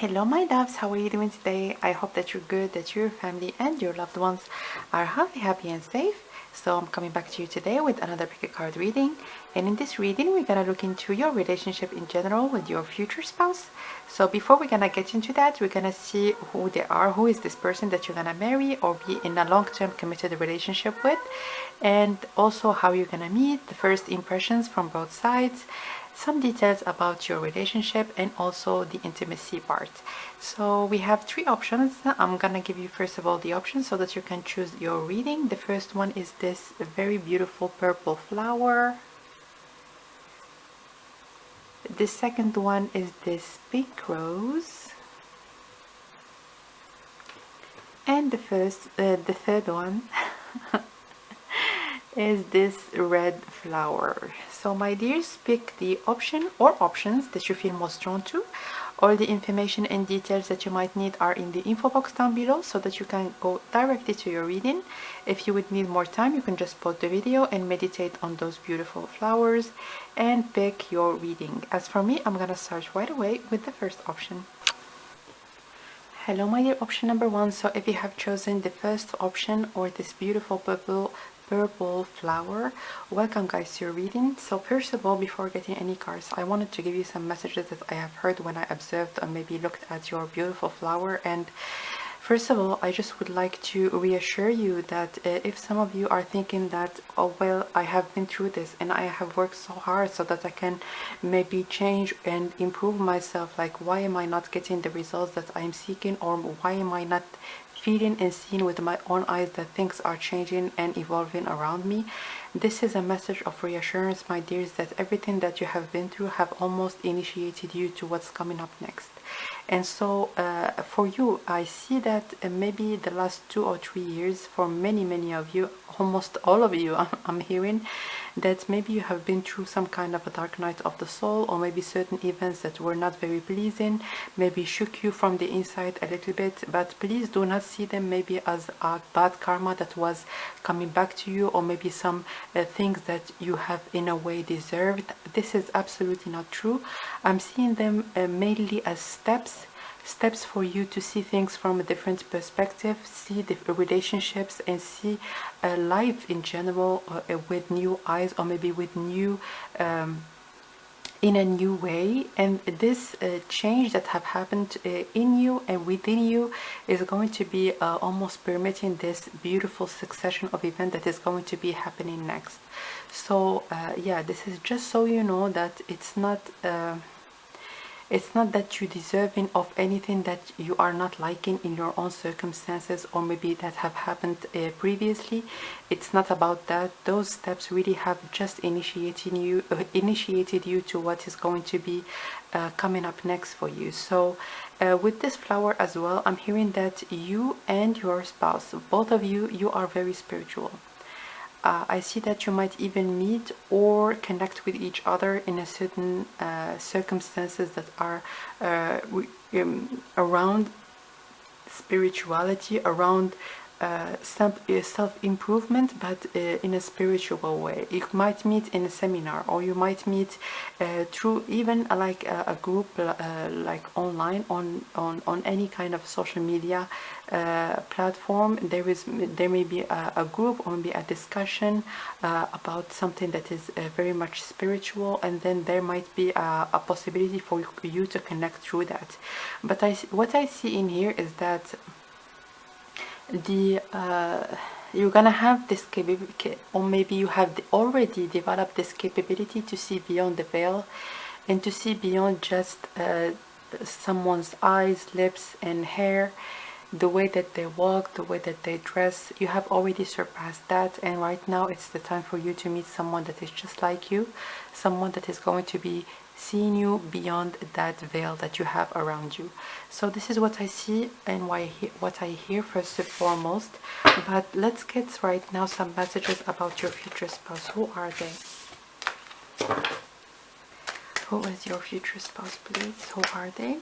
Hello my loves, how are you doing today? I hope that you're good, that your family and your loved ones are healthy, happy and safe. So I'm coming back to you today with another pick a card reading, and in this reading we're gonna look into your relationship in general with your future spouse. So before we're gonna get into that, we're gonna see who they are, who is this person that you're gonna marry or be in a long-term committed relationship with, and also how you're gonna meet, the first impressions from both sides, some details about your relationship, and also the intimacy part. So we have three options. I'm gonna give you first of all the options so that you can choose your reading. The first one is this very beautiful purple flower. The second one is this pink rose, and the third one is this red flower. So my dears, pick the option or options that you feel most drawn to. All the information and details that you might need are in the info box down below so that you can go directly to your reading. If you would need more time, you can just pause the video and meditate on those beautiful flowers and pick your reading. As for me, I'm gonna start right away with the first option. Hello my dear, option number one. So if you have chosen the first option or this beautiful purple flower, welcome guys to your reading. So first of all, before getting any cards, I wanted to give you some messages that I have heard when I observed or maybe looked at your beautiful flower. And first of all, I just would like to reassure you that if some of you are thinking that, oh well, I have been through this and I have worked so hard so that I can maybe change and improve myself, like why am I not getting the results that I'm seeking, or why am I not feeling and seeing with my own eyes that things are changing and evolving around me. This is a message of reassurance, my dears, that everything that you have been through have almost initiated you to what's coming up next. And so for you, I see that maybe the last 2 or 3 years, for many of you, almost all of you, I'm hearing that maybe you have been through some kind of a dark night of the soul, or maybe certain events that were not very pleasing, maybe shook you from the inside a little bit. But please do not see them maybe as a bad karma that was coming back to you, or maybe some things that you have in a way deserved. This is absolutely not true. I'm seeing them mainly as steps for you to see things from a different perspective, see the relationships, and see life in general with new eyes, or maybe with new in a new way. And this change that have happened in you and within you is going to be almost permitting this beautiful succession of events that is going to be happening next. So yeah, this is just so you know that it's not that you're deserving of anything that you are not liking in your own circumstances, or maybe that have happened previously. It's not about that. Those steps really have just initiated you to what is going to be coming up next for you. So with this flower as well, I'm hearing that you and your spouse, both of you, you are very spiritual. I see that you might even meet or connect with each other in a certain circumstances that are around spirituality, around self-improvement, but in a spiritual way. You might meet in a seminar, or you might meet through even like a group like online on any kind of social media platform. There may be a group, or maybe a discussion about something that is very much spiritual, and then there might be a possibility for you to connect through that. But what I see in here is that you're gonna have this capability, or maybe you have already developed this capability to see beyond the veil, and to see beyond just someone's eyes, lips and hair, the way that they walk, the way that they dress. You have already surpassed that, and right now it's the time for you to meet someone that is just like you, someone that is going to be seeing you beyond that veil that you have around you. So this is what I see and what I hear first and foremost. But let's get right now some messages about your future spouse. Who are they? Who is your future spouse, please? Who are they?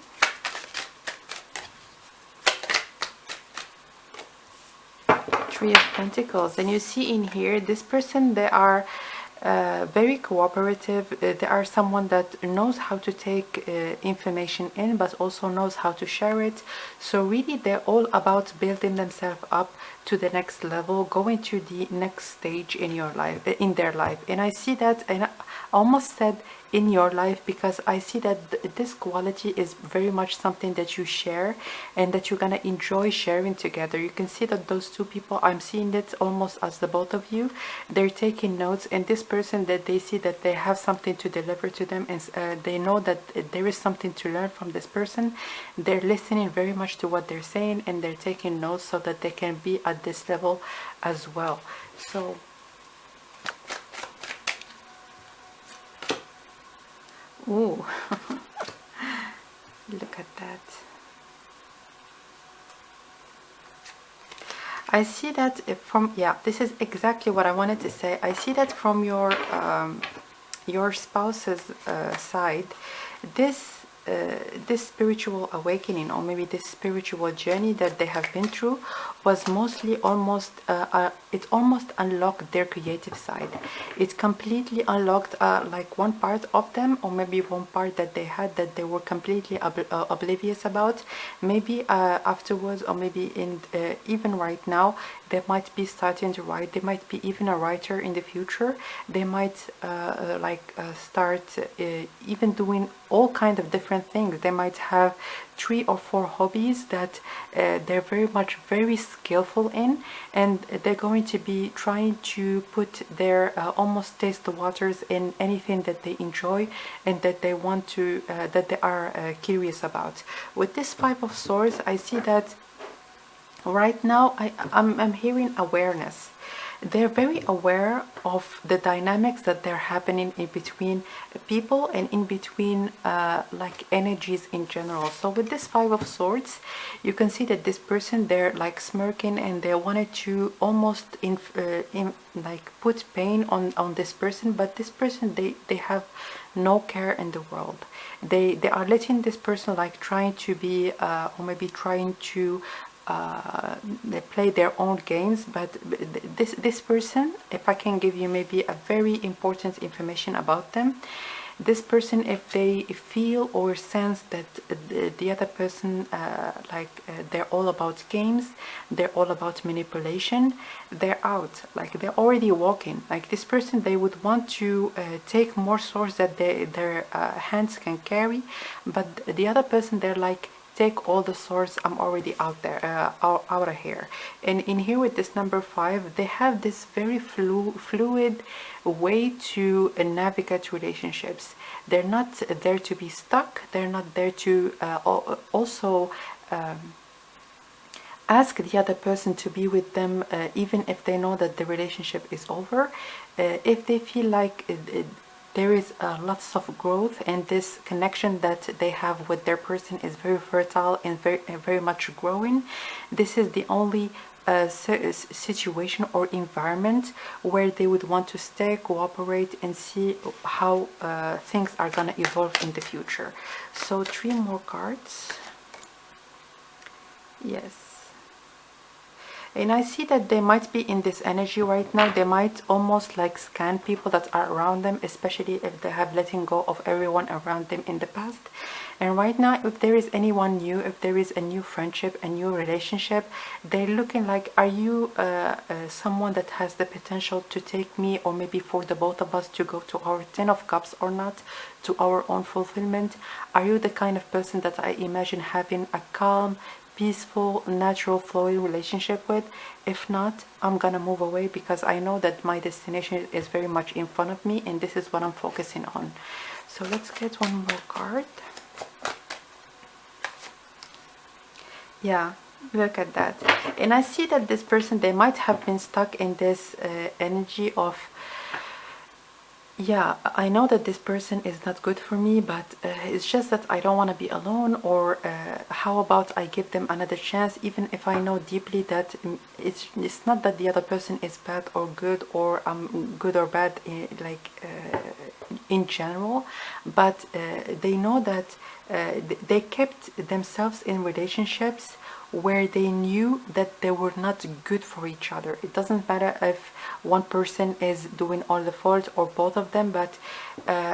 Three of Pentacles. And you see in here, this person, they are very cooperative. They are someone that knows how to take information in, but also knows how to share it. So really they're all about building themselves up to the next level, going to the next stage in your life, in their life. And I see that, and I almost said in your life, because I see that this quality is very much something that you share and that you're gonna enjoy sharing together. You can see that those two people, I'm seeing it almost as the both of you, they're taking notes, and this person, that they see that they have something to deliver to them, and they know that there is something to learn from this person. They're listening very much to what they're saying, and they're taking notes so that they can be at this level as well. So ooh, look at that. I see that from, yeah, this is exactly what I wanted to say. I see that from your spouse's side, this this spiritual awakening, or maybe this spiritual journey that they have been through, was mostly almost it almost unlocked their creative side. It completely unlocked like one part of them, or maybe one part that they had that they were completely oblivious about. Maybe afterwards, or maybe in even right now, they might be starting to write. They might be even a writer in the future. They might start even doing all kind of different things. They might have 3 or 4 hobbies that they're very skillful in, and they're going to be trying to put their almost taste the waters in anything that they enjoy and that they want to that they are curious about. With this 5 of Swords, I see that right now I'm hearing awareness. They're very aware of the dynamics that they're happening in between people and in between like energies in general. So with this 5 of Swords, you can see that this person, they're like smirking, and they wanted to almost like put pain on this person, but this person, they have no care in the world. They are letting this person like trying to be or maybe trying to they play their own games. But this person, if I can give you maybe a very important information about them, this person, if they feel or sense that the other person they're all about games, they're all about manipulation, they're out, like they're already walking. Like this person, they would want to take more swords that their hands can carry, but the other person, they're like, take all the swords, I'm already out there, out of here. And in here with this number 5, they have this very fluid way to navigate relationships. They're not there to be stuck. They're not there to also ask the other person to be with them, even if they know that the relationship is over. If they feel like there is lots of growth, and this connection that they have with their person is very fertile and very much growing, this is the only situation or environment where they would want to stay, cooperate, and see how things are gonna evolve in the future. So 3 more cards. Yes. And I see that they might be in this energy right now. They might almost like scan people that are around them, especially if they have letting go of everyone around them in the past. And right now, if there is anyone new, if there is a new friendship, a new relationship, they're looking like, are you someone that has the potential to take me, or maybe for the both of us to go to our 10 of Cups or not, to our own fulfillment? Are you the kind of person that I imagine having a calm, peaceful, natural, flowing relationship with? If not, I'm gonna move away, because I know that my destination is very much in front of me, and this is what I'm focusing on. So let's get one more card. Yeah, look at that. And I see that this person, they might have been stuck in this energy of, yeah, I know that this person is not good for me, but it's just that I don't want to be alone. Or how about I give them another chance, even if I know deeply that it's not that the other person is bad or good, or good or bad in general, but they know that they kept themselves in relationships where they knew that they were not good for each other. It doesn't matter if one person is doing all the fault or both of them, but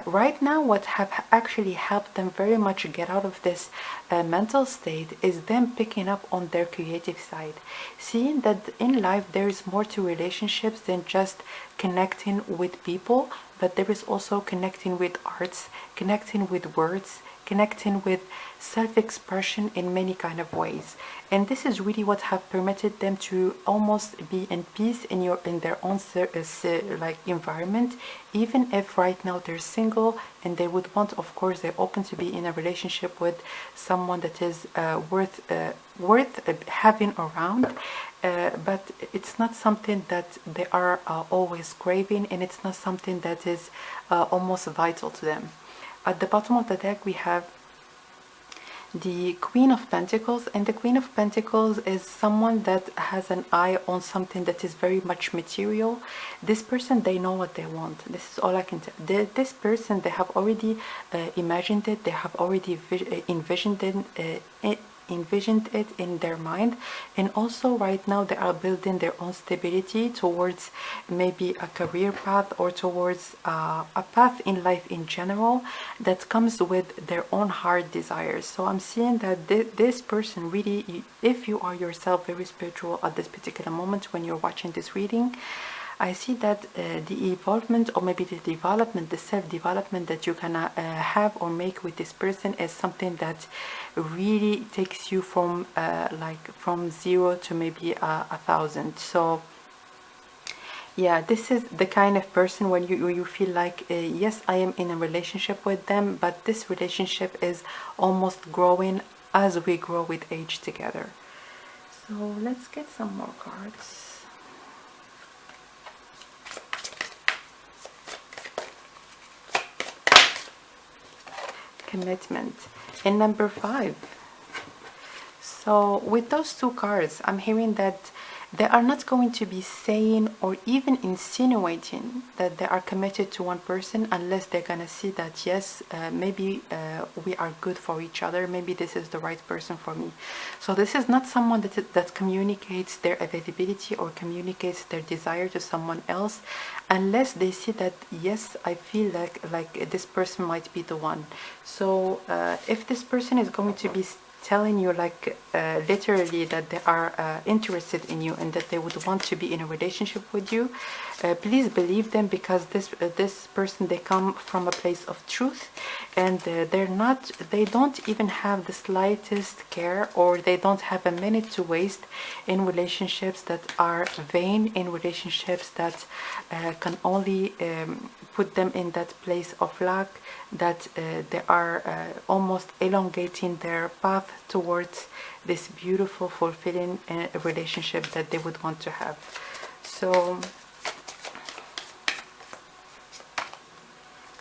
right now what have actually helped them very much get out of this mental state is them picking up on their creative side, seeing that in life there is more to relationships than just connecting with people, but there is also connecting with arts, connecting with words, connecting with self-expression in many kind of ways. And this is really what have permitted them to almost be in peace in their own like environment, even if right now they're single and they would want, of course they're open to be in a relationship with someone that is worth having around, but it's not something that they are always craving, and it's not something that is almost vital to them. At the bottom of the deck we have the Queen of Pentacles, and the Queen of Pentacles is someone that has an eye on something that is very much material. This person, they know what they want. This is all I can tell. This person, they have already imagined it, they have already envisioned it in their mind, and also right now they are building their own stability towards maybe a career path or towards a path in life in general that comes with their own heart desires. So I'm seeing that this person really, if you are yourself very spiritual at this particular moment when you're watching this reading, I see that the evolvement or maybe the development, the self-development that you can have or make with this person is something that really takes you from like from 0 to maybe 1,000. So yeah, this is the kind of person when you feel like yes, I am in a relationship with them, but this relationship is almost growing as we grow with age together. So let's get some more cards. Commitment and number 5. So with those two cards, I'm hearing that they are not going to be saying or even insinuating that they are committed to one person unless they're gonna see that yes, maybe we are good for each other, maybe this is the right person for me. So this is not someone that communicates their availability or communicates their desire to someone else unless they see that yes, I feel like this person might be the one. So if this person is going to be telling you like literally that they are interested in you and that they would want to be in a relationship with you, please believe them, because this person, they come from a place of truth, and they don't even have the slightest care, or they don't have a minute to waste in relationships that are vain, in relationships that can only put them in that place of lack, that they are almost elongating their path towards this beautiful, fulfilling relationship that they would want to have. So,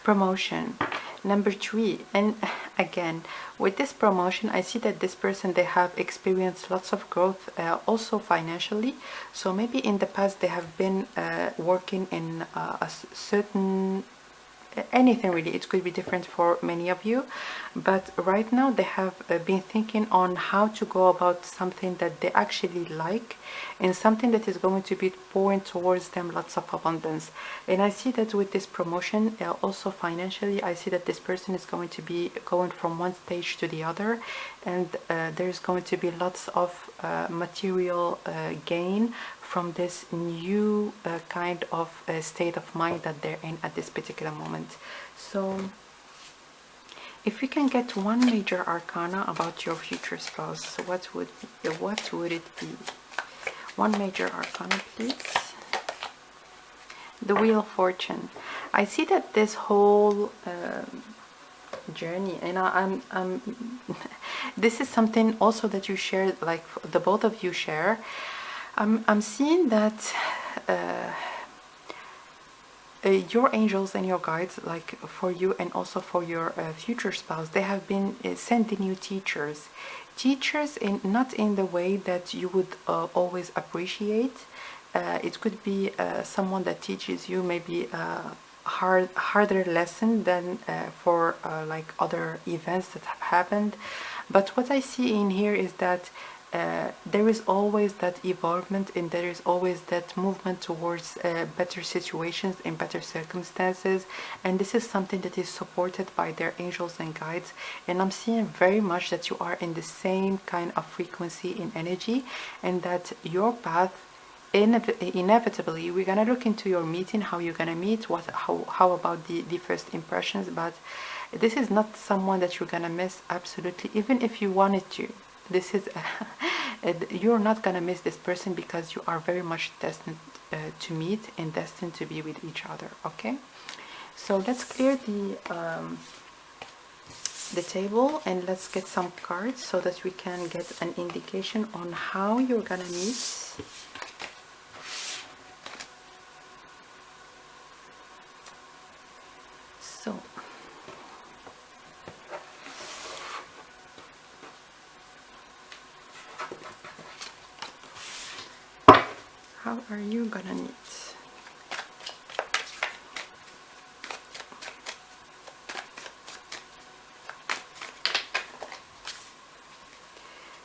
promotion, number 3. And again, with this promotion, I see that this person, they have experienced lots of growth, also financially. So maybe in the past they have been working in a certain, anything really, it could be different for many of you, but right now they have been thinking on how to go about something that they actually like, and something that is going to be pouring towards them lots of abundance. And I see that with this promotion, also financially, I see that this person is going to be going from one stage to the other, and there's going to be lots of material gain from this new kind of state of mind that they're in at this particular moment. So if we can get one major arcana about your future spouse, what would it be? One major arcana, please. The Wheel of Fortune. I see that this whole journey, and I'm this is something also that you share, like the both of you share. I'm seeing that your angels and your guides, like for you and also for your future spouse, they have been sending you teachers in, not in the way that you would always appreciate. It could be someone that teaches you maybe harder lesson than for like other events that have happened. But what I see in here is that there is always that evolvement, and there is always that movement towards better situations and better circumstances, and this is something that is supported by their angels and guides. And I'm seeing very much that you are in the same kind of frequency in energy, and that your path inevitably, we're gonna look into your meeting, how you're gonna meet, how about the first impressions, but this is not someone that you're gonna miss, absolutely, even if you wanted to. This is you're not gonna miss this person, because you are very much destined to meet and destined to be with each other. Okay, so let's clear the table, and let's get some cards so that we can get an indication on how you're gonna meet. So how are you gonna meet?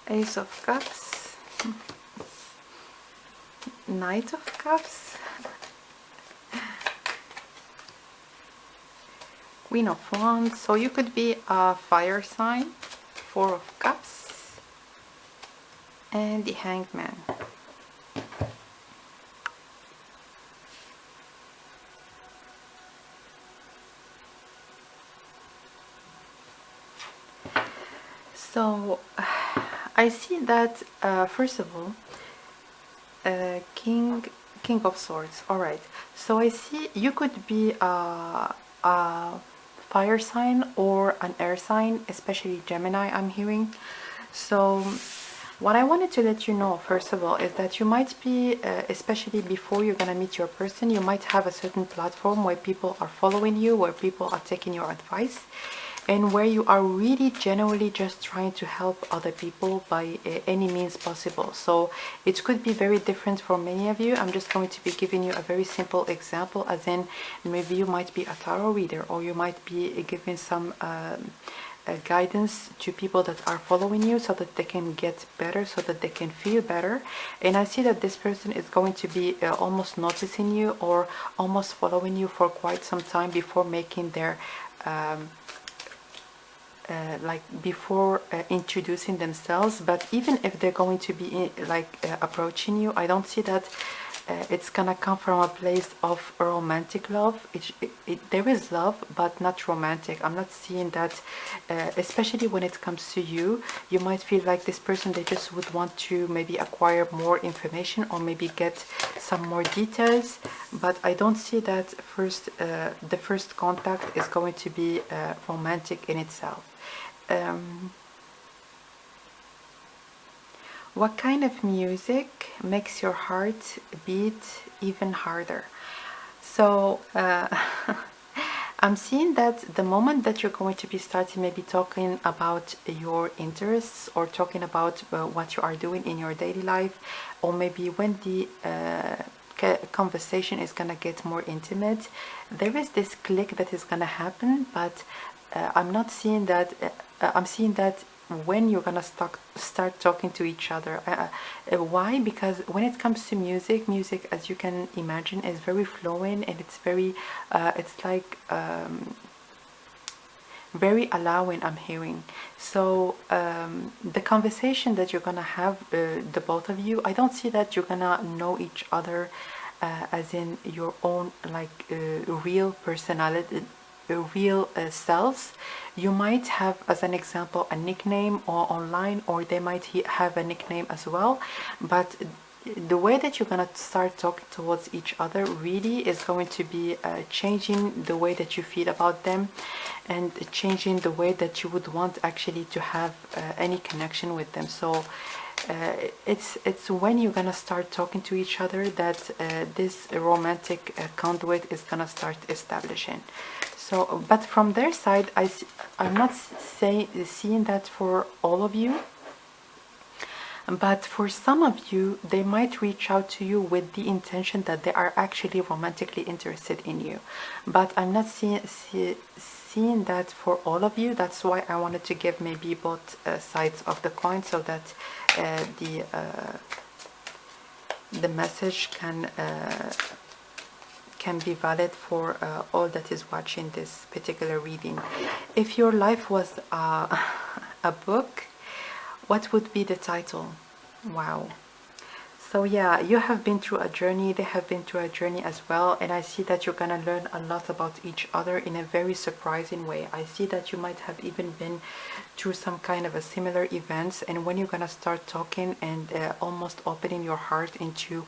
Ace of Cups, Knight of Cups, Queen of Wands. So you could be a fire sign, Four of Cups, and the Hanged Man. So I see that first of all, King of Swords. All right. So I see you could be a fire sign or an air sign, especially Gemini, I'm hearing. So what I wanted to let you know first of all is that you might be, especially before you're gonna meet your person, you might have a certain platform where people are following you, where people are taking your advice, and where you are really genuinely just trying to help other people by any means possible. So it could be very different for many of you. I'm just going to be giving you a very simple example, as in maybe you might be a tarot reader, or you might be giving some guidance to people that are following you so that they can get better, so that they can feel better. And I see that this person is going to be almost noticing you or almost following you for quite some time before making their before introducing themselves. But even if they're going to be approaching you, I don't see that it's gonna come from a place of romantic love. There is love, but not romantic. I'm not seeing that, especially when it comes to you. You might feel like this person, they just would want to maybe acquire more information or maybe get some more details, but I don't see that the first contact is going to be romantic in itself. What kind of music makes your heart beat even harder? So I'm seeing that the moment that you're going to be starting maybe talking about your interests, or talking about what you are doing in your daily life, or maybe when the conversation is gonna get more intimate, there is this click that is gonna happen. But I'm not seeing that. I'm seeing that when you're gonna start talking to each other. Why? Because when it comes to music, as you can imagine, is very flowing, and it's very it's like very allowing, I'm hearing. So the conversation that you're gonna have, the both of you, I don't see that you're gonna know each other as in your own real personality, real selves. You might have, as an example, a nickname or online, or they might have a nickname as well, but the way that you're gonna start talking towards each other really is going to be changing the way that you feel about them, and changing the way that you would want actually to have any connection with them. So it's when you're gonna start talking to each other that this romantic conduit is gonna start establishing. So, but from their side, I'm not seeing that for all of you, but for some of you, they might reach out to you with the intention that they are actually romantically interested in you. But I'm not seeing that for all of you. That's why I wanted to give maybe both sides of the coin, so that the message can be valid for all that is watching this particular reading. If your life was a book, what would be the title? Wow. So yeah, you have been through a journey, they have been through a journey as well, and I see that you're gonna learn a lot about each other in a very surprising way. I see that you might have even been through some kind of a similar events, and when you're gonna start talking and almost opening your heart into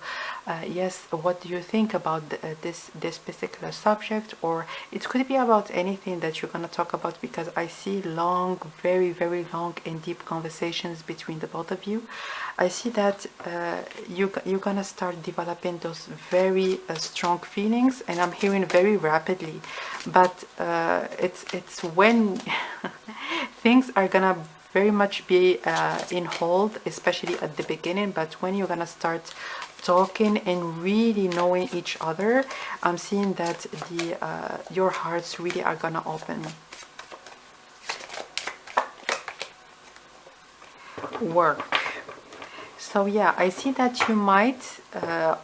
yes, what do you think about this particular subject, or it could be about anything that you're gonna talk about, because I see long, very long and deep conversations between the both of you. I see that you're gonna start developing those very strong feelings, and I'm hearing very rapidly, but it's when things are gonna very much be in hold, especially at the beginning, but when you're gonna start talking and really knowing each other, I'm seeing that your hearts really are gonna open. Work. So yeah, I see that you might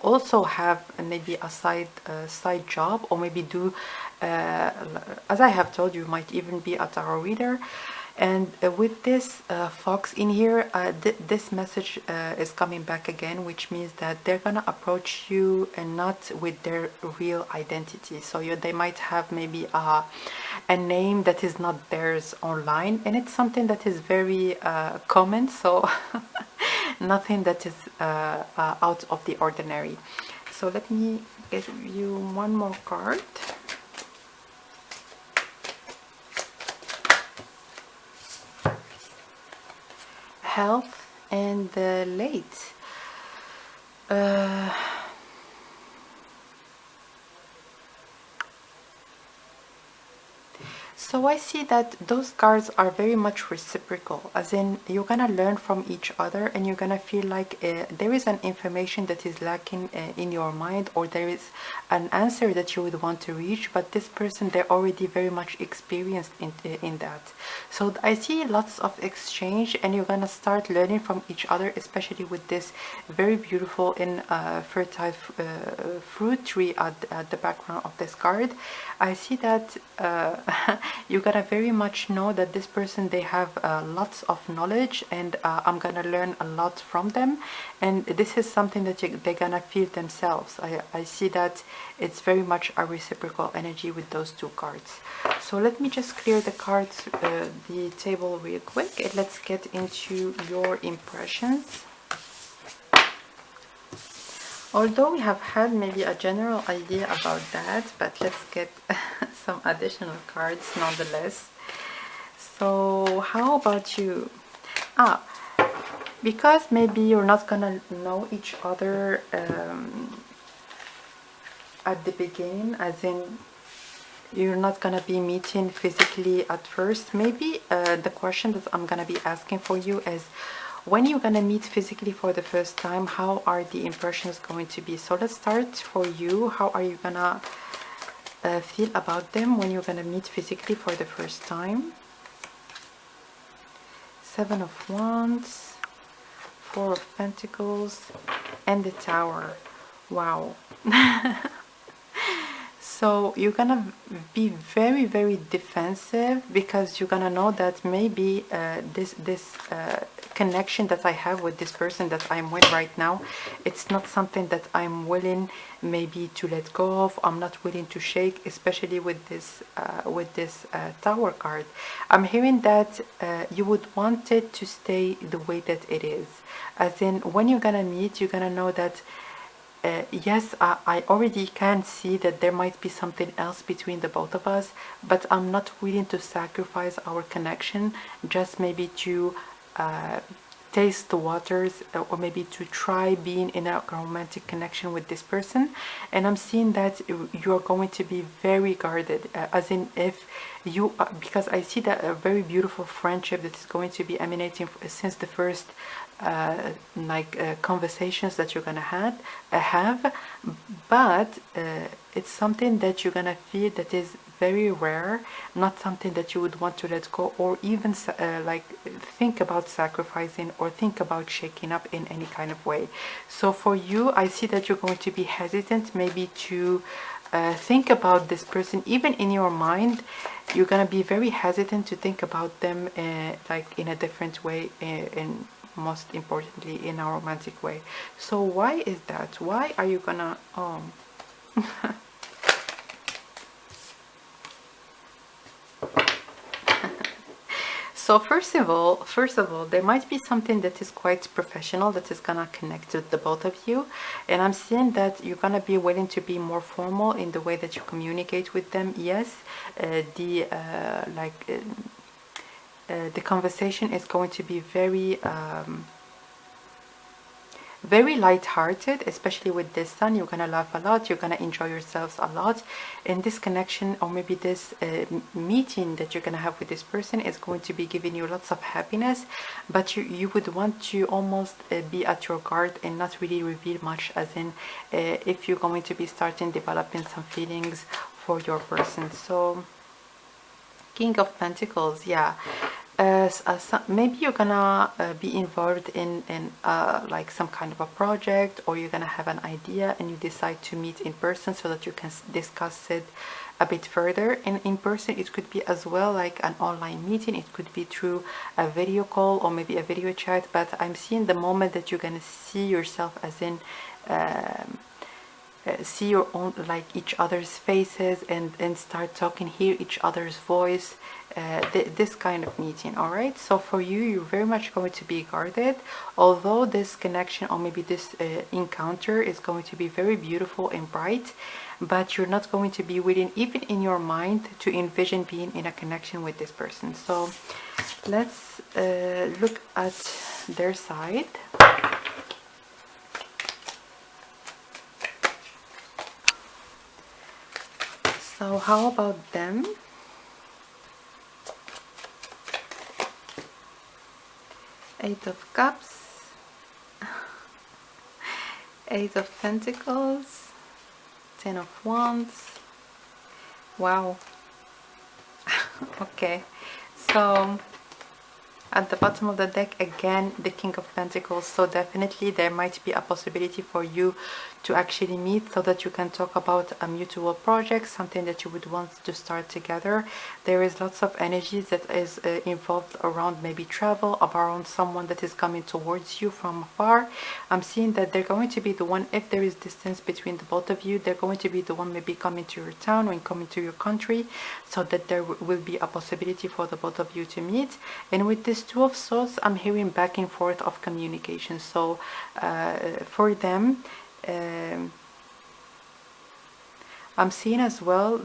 also have maybe a side job, or maybe do, as I have told you, might even be a tarot reader. And with this fox in here, this message is coming back again, which means that they're gonna approach you and not with their real identity. So they might have maybe a name that is not theirs online, and it's something that is very common, so nothing that is out of the ordinary. So let me give you one more card. Health and late. So I see that those cards are very much reciprocal, as in you're gonna learn from each other, and you're gonna feel like there is an information that is lacking in your mind, or there is an answer that you would want to reach, but this person, they're already very much experienced in that. So I see lots of exchange, and you're gonna start learning from each other, especially with this very beautiful and fertile fruit tree at the background of this card. I see that you're gonna very much know that this person, they have lots of knowledge, and I'm gonna learn a lot from them, and this is something that they're gonna feel themselves. I see that it's very much a reciprocal energy with those two cards. So let me just clear the cards, the table real quick, and let's get into your impressions. Although we have had maybe a general idea about that, but let's get some additional cards nonetheless. So how about you? Because maybe you're not gonna know each other at the beginning, as in you're not gonna be meeting physically at first. Maybe the question that I'm gonna be asking for you is, when you're gonna meet physically for the first time, how are the impressions going to be? So let's start for you. How are you gonna feel about them when you're gonna meet physically for the first time? 7 of Wands, 4 of Pentacles, and the Tower. Wow. So you're gonna be very defensive, because you're gonna know that maybe this connection that I have with this person that I'm with right now, it's not something that I'm willing maybe to let go of. I'm not willing to shake, especially with this Tower card. I'm hearing that you would want it to stay the way that it is, as in when you're gonna meet, you're gonna know that yes, I already can see that there might be something else between the both of us, but I'm not willing to sacrifice our connection just maybe to taste the waters, or maybe to try being in a romantic connection with this person. And I'm seeing that you're going to be very guarded, as in if you because I see that a very beautiful friendship that is going to be emanating since the first conversations that you're gonna have, but it's something that you're gonna feel that is very rare, not something that you would want to let go, or even like think about sacrificing or think about shaking up in any kind of way. So for you, I see that you're going to be hesitant maybe to think about this person. Even in your mind, you're gonna be very hesitant to think about them like in a different way, and most importantly in a romantic way. So why is that? Why are you gonna So first of all, there might be something that is quite professional that is gonna connect with the both of you, and I'm seeing that you're gonna be willing to be more formal in the way that you communicate with them. Yes, the conversation is going to be very light-hearted, especially with this sun. You're gonna laugh a lot, you're gonna enjoy yourselves a lot, and this connection, or maybe this meeting that you're gonna have with this person, is going to be giving you lots of happiness, but you would want to almost be at your guard and not really reveal much, as in if you're going to be starting developing some feelings for your person. So King of Pentacles, yeah. Maybe you're gonna be involved in like some kind of a project, or you're gonna have an idea and you decide to meet in person so that you can discuss it a bit further. And in person, it could be as well like an online meeting, it could be through a video call or maybe a video chat, but I'm seeing the moment that you're gonna see yourself, as in see your own, like each other's faces, and start talking, hear each other's voice, this kind of meeting. All right, so for you, you're very much going to be guarded, although this connection, or maybe this encounter, is going to be very beautiful and bright, but you're not going to be willing, even in your mind, to envision being in a connection with this person. So let's look at their side. So how about them? Eight of Cups, Eight of Pentacles, Ten of Wands. Wow. Okay, so at the bottom of the deck, again, the King of Pentacles. So definitely there might be a possibility for you to actually meet, so that you can talk about a mutual project, something that you would want to start together. There is lots of energy that is involved around maybe travel, around someone that is coming towards you from afar. I'm seeing that they're going to be the one, if there is distance between the both of you, they're going to be the one maybe coming to your town or coming to your country, so that there will be a possibility for the both of you to meet. And with this Two of Swords, I'm hearing back and forth of communication. So for them, I'm seeing as well,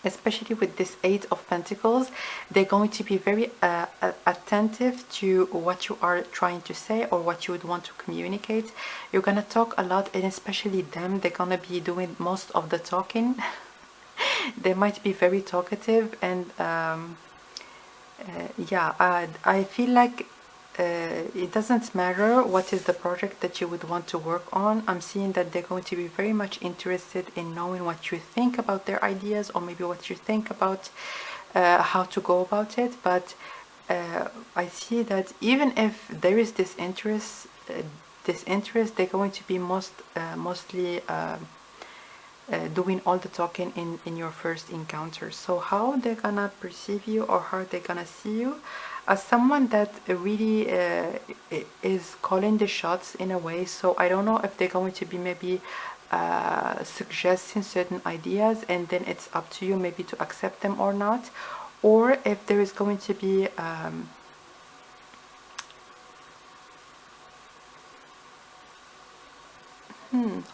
especially with this Eight of Pentacles, they're going to be very attentive to what you are trying to say or what you would want to communicate. You're gonna talk a lot, and especially them, they're gonna be doing most of the talking. They might be very talkative, and yeah, I feel like it doesn't matter what is the project that you would want to work on. I'm seeing that they're going to be very much interested in knowing what you think about their ideas, or maybe what you think about how to go about it. But I see that even if there is this interest, they're going to be mostly doing all the talking in your first encounter. So how they're gonna perceive you, or how they're gonna see you, as someone that really is calling the shots in a way. So I don't know if they're going to be maybe suggesting certain ideas, and then it's up to you maybe to accept them or not, or if there is going to be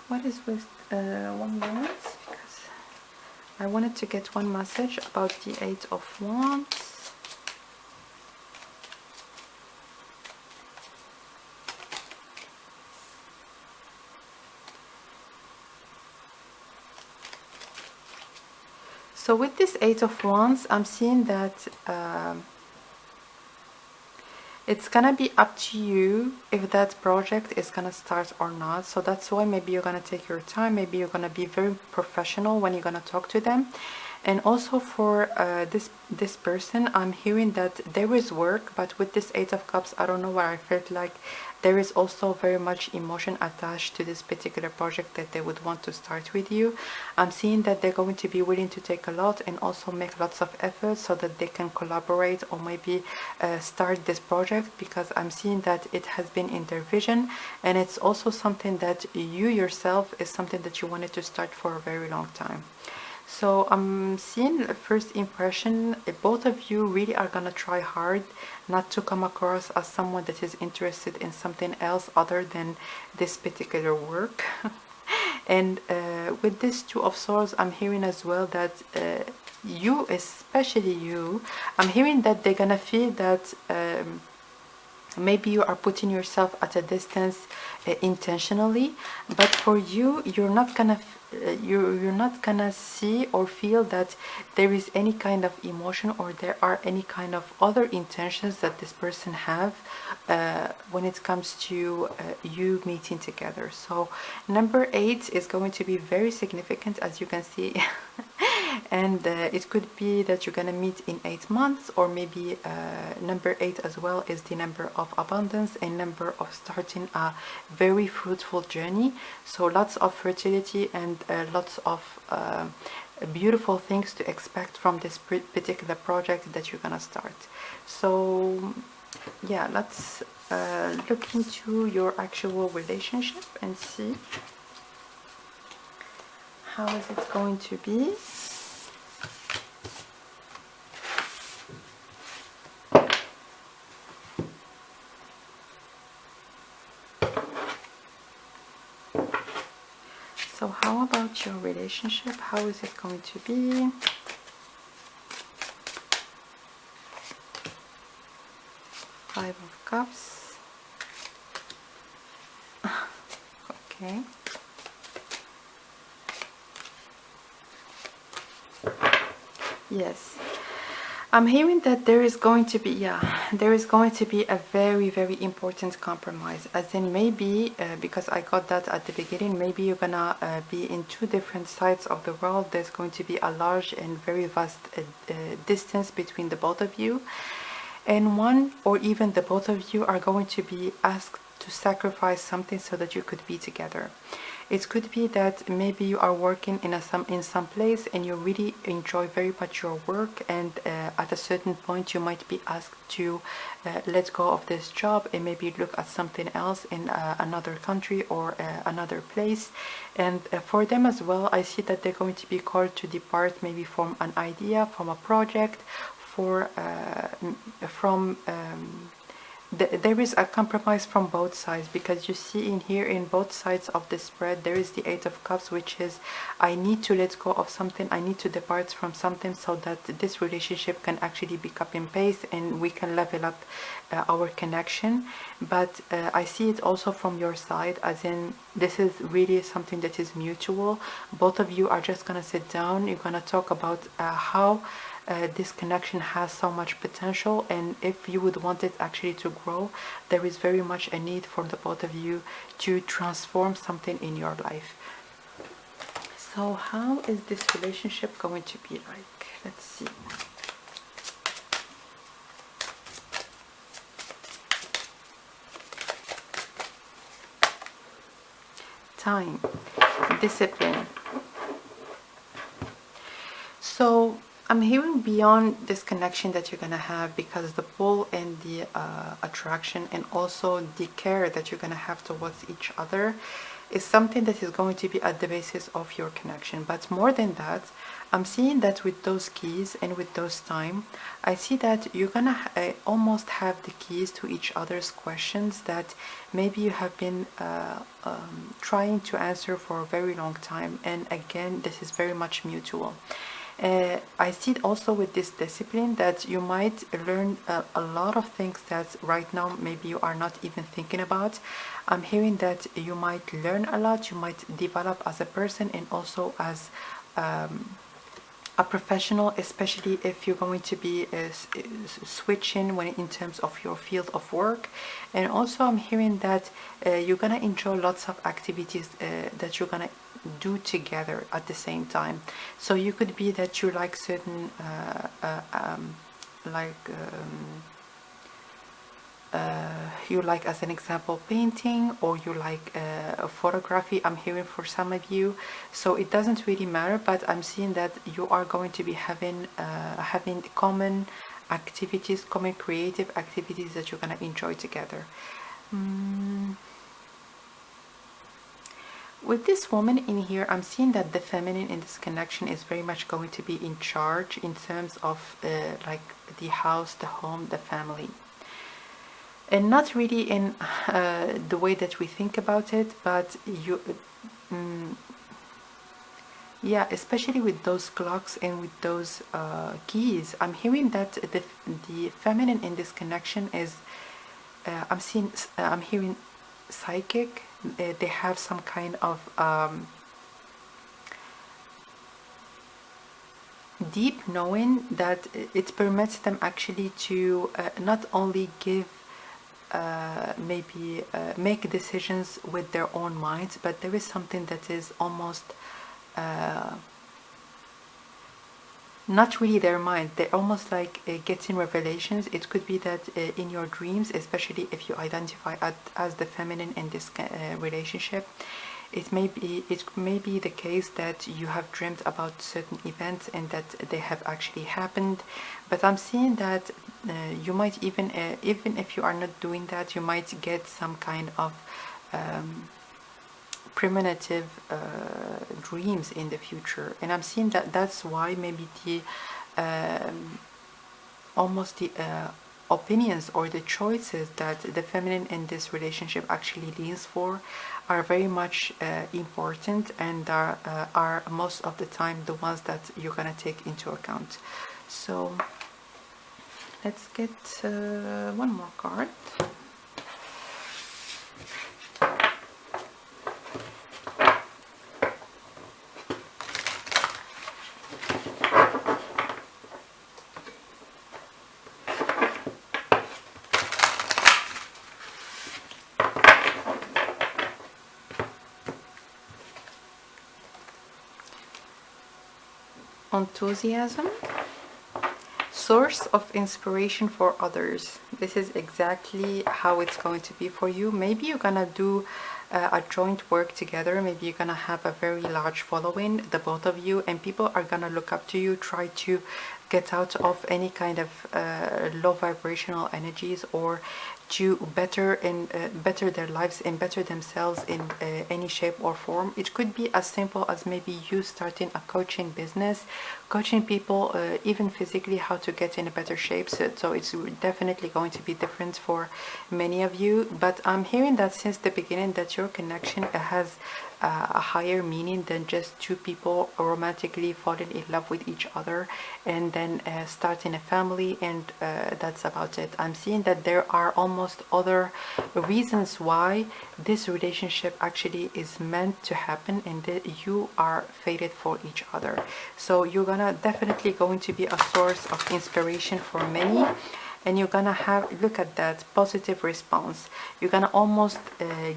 what is with 1 moment, because I wanted to get one message about the Eight of Wands. So with this Eight of Wands, I'm seeing that It's gonna be up to you if that project is gonna start or not. So that's why maybe you're gonna take your time. Maybe you're gonna be very professional when you're gonna talk to them. And also for this person, I'm hearing that there is work, but with this Eight of Cups, I don't know why I felt like there is also very much emotion attached to this particular project that they would want to start with you. I'm seeing that they're going to be willing to take a lot and also make lots of effort so that they can collaborate or maybe start this project, because I'm seeing that it has been in their vision, and it's also something that you yourself is something that you wanted to start for a very long time. So I'm seeing a first impression, both of you really are gonna try hard not to come across as someone that is interested in something else other than this particular work. And with this Two of Swords, I'm hearing as well that you, especially you, I'm hearing that they're gonna feel that maybe you are putting yourself at a distance intentionally, but for you, you're not gonna see or feel that there is any kind of emotion or there are any kind of other intentions that this person have when it comes to you meeting together. So number 8 is going to be very significant, as you can see. And it could be that you're gonna meet in 8 months, or maybe number 8 as well is the number of abundance and number of starting a very fruitful journey. So lots of fertility and lots of beautiful things to expect from this particular project that you're gonna start. So yeah, let's look into your actual relationship and see how is it going to be. So how about your relationship? How is it going to be? Five of Cups. Okay. Yes. I'm hearing that there is going to be, there is going to be a very, very important compromise. As in maybe, because I got that at the beginning, maybe you're gonna be in two different sides of the world. There's going to be a large and very vast distance between the both of you. And one or even the both of you are going to be asked to sacrifice something so that you could be together. It could be that maybe you are working in some place and you really enjoy very much your work, and at a certain point you might be asked to let go of this job and maybe look at something else in another country or another place. And for them as well, I see that they're going to be called to depart maybe from an idea, from a project, there is a compromise from both sides, because you see in here in both sides of the spread there is the Eight of Cups, which is I need to let go of something, I need to depart from something so that this relationship can actually be copy and paste and we can level up our connection. But I see it also from your side, as in this is really something that is mutual. Both of you are just gonna sit down, you're gonna talk about how this connection has so much potential, and if you would want it actually to grow, there is very much a need for the both of you to transform something in your life. So how is this relationship going to be like? Let's see. Time, discipline. So I'm hearing beyond this connection that you're gonna have, because the pull and the attraction and also the care that you're gonna have towards each other is something that is going to be at the basis of your connection. But more than that, I'm seeing that with those keys and with those time, I see that you're gonna almost have the keys to each other's questions that maybe you have been trying to answer for a very long time. And again, this is very much mutual. I see it also with this discipline that you might learn a lot of things that right now maybe you are not even thinking about. I'm hearing that you might learn a lot, you might develop as a person and also as a professional, especially if you're going to be switching when in terms of your field of work. And also I'm hearing that you're gonna enjoy lots of activities that you're gonna do together at the same time. So you could be that you like certain you like, as an example, painting, or you like photography, I'm hearing for some of you. So it doesn't really matter, but I'm seeing that you are going to be having common activities, common creative activities that you're going to enjoy together. With this woman in here, I'm seeing that the feminine in this connection is very much going to be in charge in terms of like the house, the home, the family. And not really in the way that we think about it, but yeah, especially with those clocks and with those keys, I'm hearing that the feminine in this connection is I'm hearing psychic. They have some kind of deep knowing that it permits them actually to not only give maybe make decisions with their own minds, but there is something that is almost not really their mind. They're almost like getting revelations. It could be that in your dreams, especially if you identify as the feminine in this relationship, it may be the case that you have dreamt about certain events and that they have actually happened. But I'm seeing that you might even if you are not doing that, you might get some kind of premonitive dreams in the future. And I'm seeing that that's why maybe the almost the opinions or the choices that the feminine in this relationship actually leans for are very much important, and are most of the time the ones that you're gonna take into account. So let's get one more card. Enthusiasm, source of inspiration for others. This is exactly how it's going to be for you. Maybe you're gonna do a joint work together. Maybe you're gonna have a very large following, the both of you, and people are gonna look up to you, try to get out of any kind of low vibrational energies, or to better their lives and better themselves in any shape or form. It could be as simple as maybe you starting a coaching business, coaching people even physically how to get in a better shape. So it's definitely going to be different for many of you. But I'm hearing that since the beginning that your connection has a higher meaning than just two people romantically falling in love with each other and then starting a family, and that's about it. I'm seeing that there are almost other reasons why this relationship actually is meant to happen, and that you are fated for each other. So you're gonna definitely going to be a source of inspiration for many, and you're gonna have, look at that positive response. You're gonna almost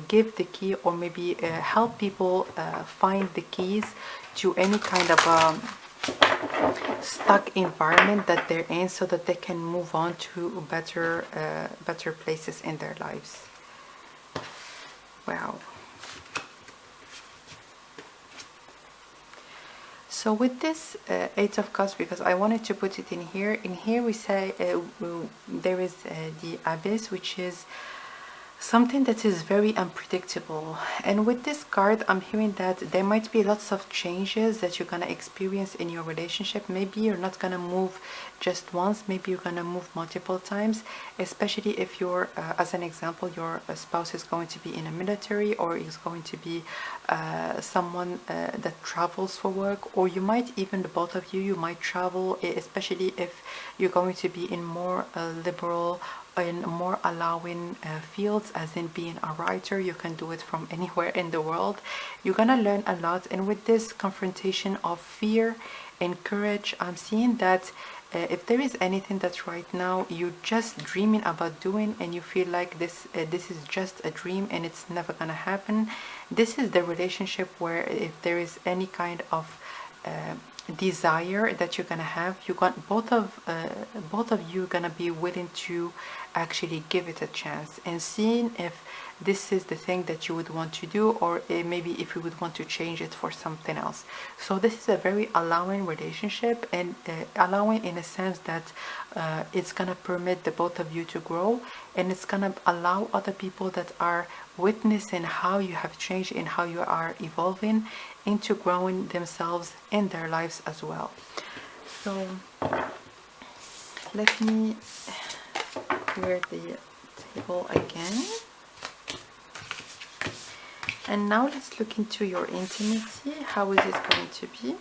give the key, or maybe help people find the keys to any kind of stuck environment that they're in, so that they can move on to better places in their lives. Wow. So with this Eight of Cups, because I wanted to put it in here we say there is the Abyss, which is something that is very unpredictable. And with this card, I'm hearing that there might be lots of changes that you're gonna experience in your relationship. Maybe you're not gonna move just once, maybe you're gonna move multiple times, especially if you're as an example, your spouse is going to be in a military, or is going to be someone that travels for work, or you might even, the both of you might travel, especially if you're going to be in more liberal in more allowing fields, as in being a writer. You can do it from anywhere in the world. You're gonna learn a lot, and with this confrontation of fear and courage, I'm seeing that if there is anything that right now you're just dreaming about doing and you feel like this is just a dream and it's never gonna happen, this is the relationship where if there is any kind of desire that you're gonna have, you got both of you gonna be willing to actually give it a chance and seeing if this is the thing that you would want to do, or maybe if you would want to change it for something else. So this is a very allowing relationship, and allowing in a sense that it's gonna permit the both of you to grow, and it's gonna allow other people that are witnessing how you have changed and how you are evolving into growing themselves in their lives as well. So let me clear the table again. And now let's look into your intimacy. How is it going to be?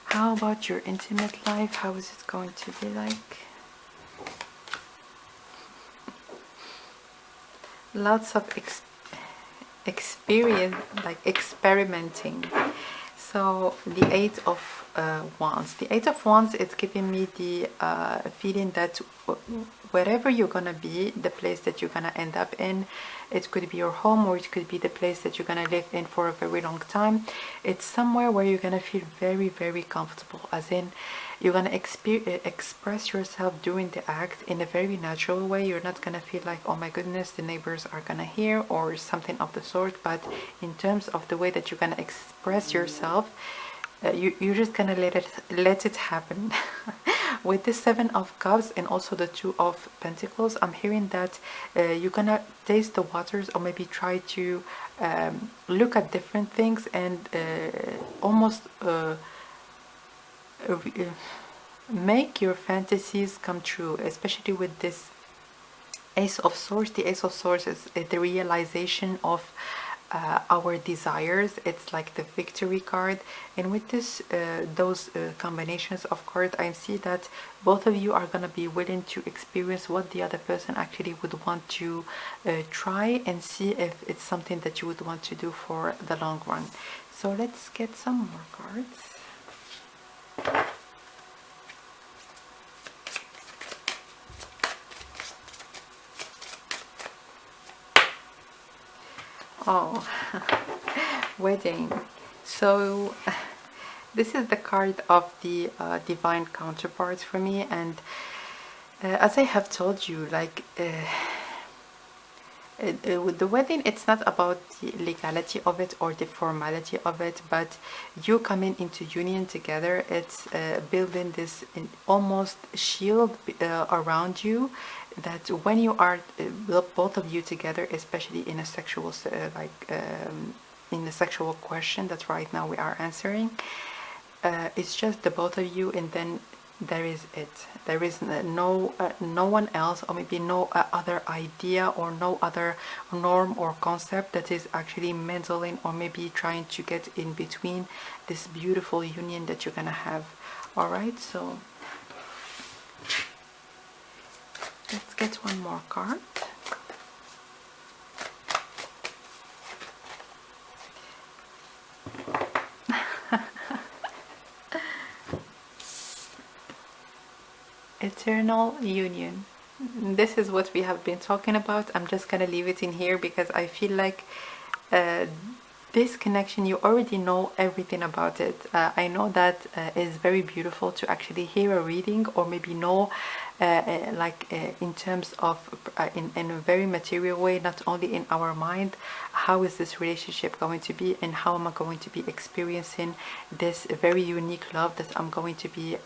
How about your intimate life? How is it going to be like? Lots of experience, like experimenting. So the Eight of Wands. The Eight of Wands is giving me the feeling that wherever you're gonna be, the place that you're gonna end up in, it could be your home or it could be the place that you're gonna live in for a very long time. It's somewhere where you're gonna feel very, very comfortable, as in you're gonna express yourself during the act in a very natural way. You're not gonna feel like, oh my goodness, the neighbors are gonna hear or something of the sort. But in terms of the way that you're gonna express yourself, you're just gonna let it happen. With the Seven of Cups and also the Two of Pentacles, I'm hearing that you're gonna taste the waters, or maybe try to look at different things and almost make your fantasies come true, especially with this Ace of Swords. The Ace of Swords is the realization of our desires. It's like the victory card, and with this those combinations of cards, I see that both of you are gonna be willing to experience what the other person actually would want to try, and see if it's something that you would want to do for the long run. So let's get some more cards. Oh, wedding. So this is the card of the divine counterparts for me, and as I have told you, like with the wedding, it's not about the legality of it or the formality of it, but you coming into union together. It's building this almost shield around you, that when you are both of you together, especially in a sexual in a sexual question that right now we are answering, it's just the both of you, and then there is it. There is no one else, or maybe no other idea or no other norm or concept that is actually meddling or maybe trying to get in between this beautiful union that you're gonna have. All right, so let's get one more card. Eternal union. This is what we have been talking about. I'm just gonna leave it in here because I feel like this connection, you already know everything about it. I know that is very beautiful to actually hear a reading, or maybe know in terms of in a very material way, not only in our mind, how is this relationship going to be, and how am I going to be experiencing this very unique love that I'm going to be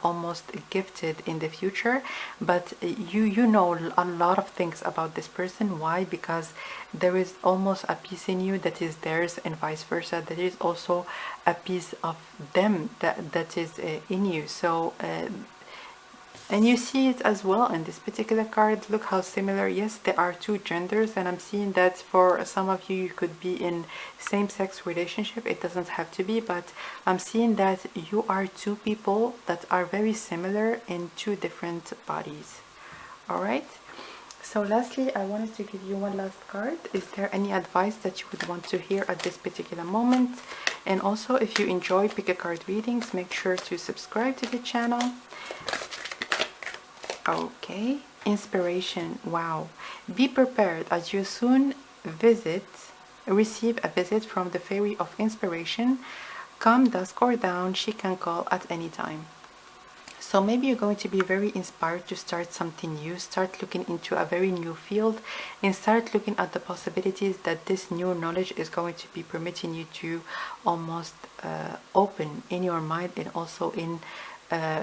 almost gifted in the future. But you know a lot of things about this person. Why? Because there is almost a piece in you that is theirs, and vice versa. There is also a piece of them that is in you. So And you see it as well in this particular card. Look how similar. Yes, there are two genders, and I'm seeing that for some of you, you could be in same-sex relationship. It doesn't have to be, but I'm seeing that you are two people that are very similar in two different bodies. All right. So lastly, I wanted to give you one last card. Is there any advice that you would want to hear at this particular moment? And also, if you enjoy pick a card readings, make sure to subscribe to the channel. Okay, inspiration. Wow. Be prepared as you soon receive a visit from the fairy of inspiration. Come dusk or dawn, she can call at any time. So maybe you're going to be very inspired to start something new, start looking into a very new field, and start looking at the possibilities that this new knowledge is going to be permitting you to almost open in your mind and also in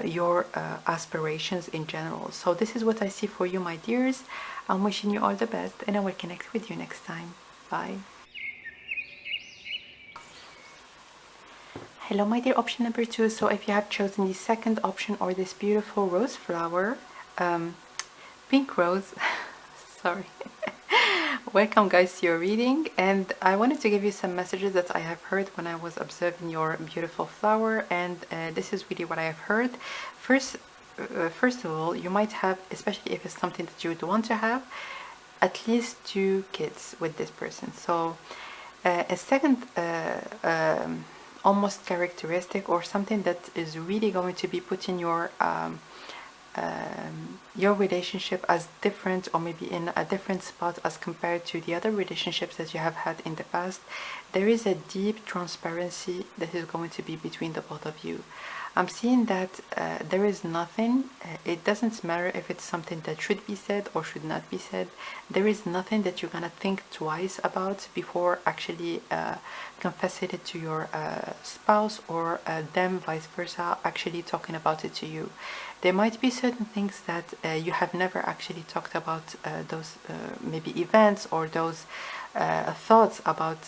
your aspirations in general. So this is what I see for you, my dears. I'm wishing you all the best, and I will connect with you next time. Bye. Hello, my dear option number 2. So if you have chosen the second option, or this beautiful rose flower, pink rose, sorry. Welcome guys to your reading, and I wanted to give you some messages that I have heard when I was observing your beautiful flower, and this is really what I have heard. First of all, you might have, especially if it's something that you would want to have, at least 2 kids with this person. So a second almost characteristic, or something that is really going to be putting your relationship as different, or maybe in a different spot as compared to the other relationships that you have had in the past. There is a deep transparency that is going to be between the both of you. I'm seeing that there is nothing, it doesn't matter if it's something that should be said or should not be said. There is nothing that you're gonna think twice about before actually confessing it to your spouse, or them vice versa actually talking about it to you. There might be certain things that you have never actually talked about, those maybe events or those thoughts about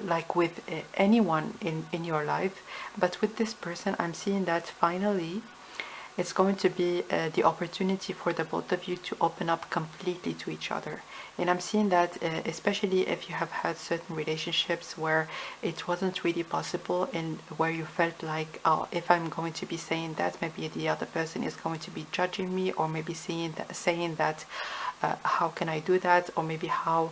like with anyone in your life, but with this person I'm seeing that finally it's going to be the opportunity for the both of you to open up completely to each other. And I'm seeing that especially if you have had certain relationships where it wasn't really possible, and where you felt like, oh, if I'm going to be saying that, maybe the other person is going to be judging me, or maybe saying that how can I do that, or maybe how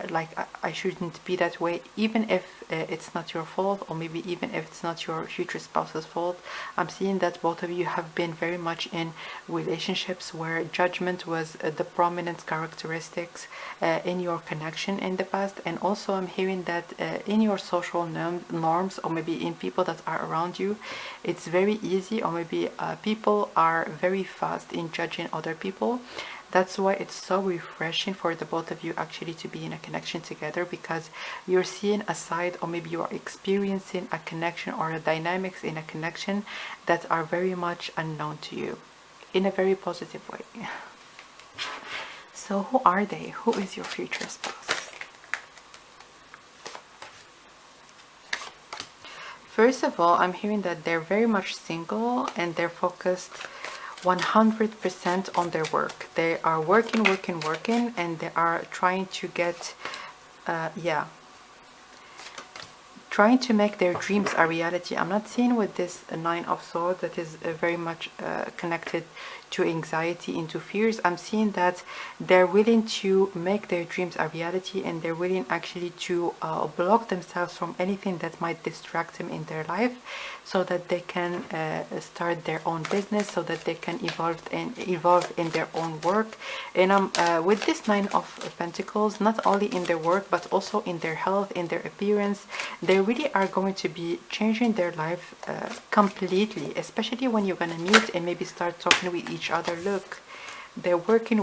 like I shouldn't be that way, even if it's not your fault, or maybe even if it's not your future spouse's fault. I'm seeing that both of you have been very much in relationships where judgment was the prominent characteristics in your connection in the past. And also I'm hearing that in your social norms, or maybe in people that are around you, it's very easy, or maybe people are very fast in judging other people. That's why it's so refreshing for the both of you actually to be in a connection together, because you're seeing a side, or maybe you're experiencing a connection or a dynamics in a connection that are very much unknown to you in a very positive way. So who are they? Who is your future spouse? First of all, I'm hearing that they're very much single, and they're focused 100% on their work. They are working, and they are trying to get trying to make their dreams a reality. I'm not seeing with this 9 of Swords that is very much connected to anxiety, into fears. I'm seeing that they're willing to make their dreams a reality, and they're willing actually to block themselves from anything that might distract them in their life, so that they can start their own business, so that they can evolve in their own work. And with this 9 of Pentacles, not only in their work but also in their health, in their appearance, they really are going to be changing their life completely, especially when you're gonna meet and maybe start talking with each other. Look, they're working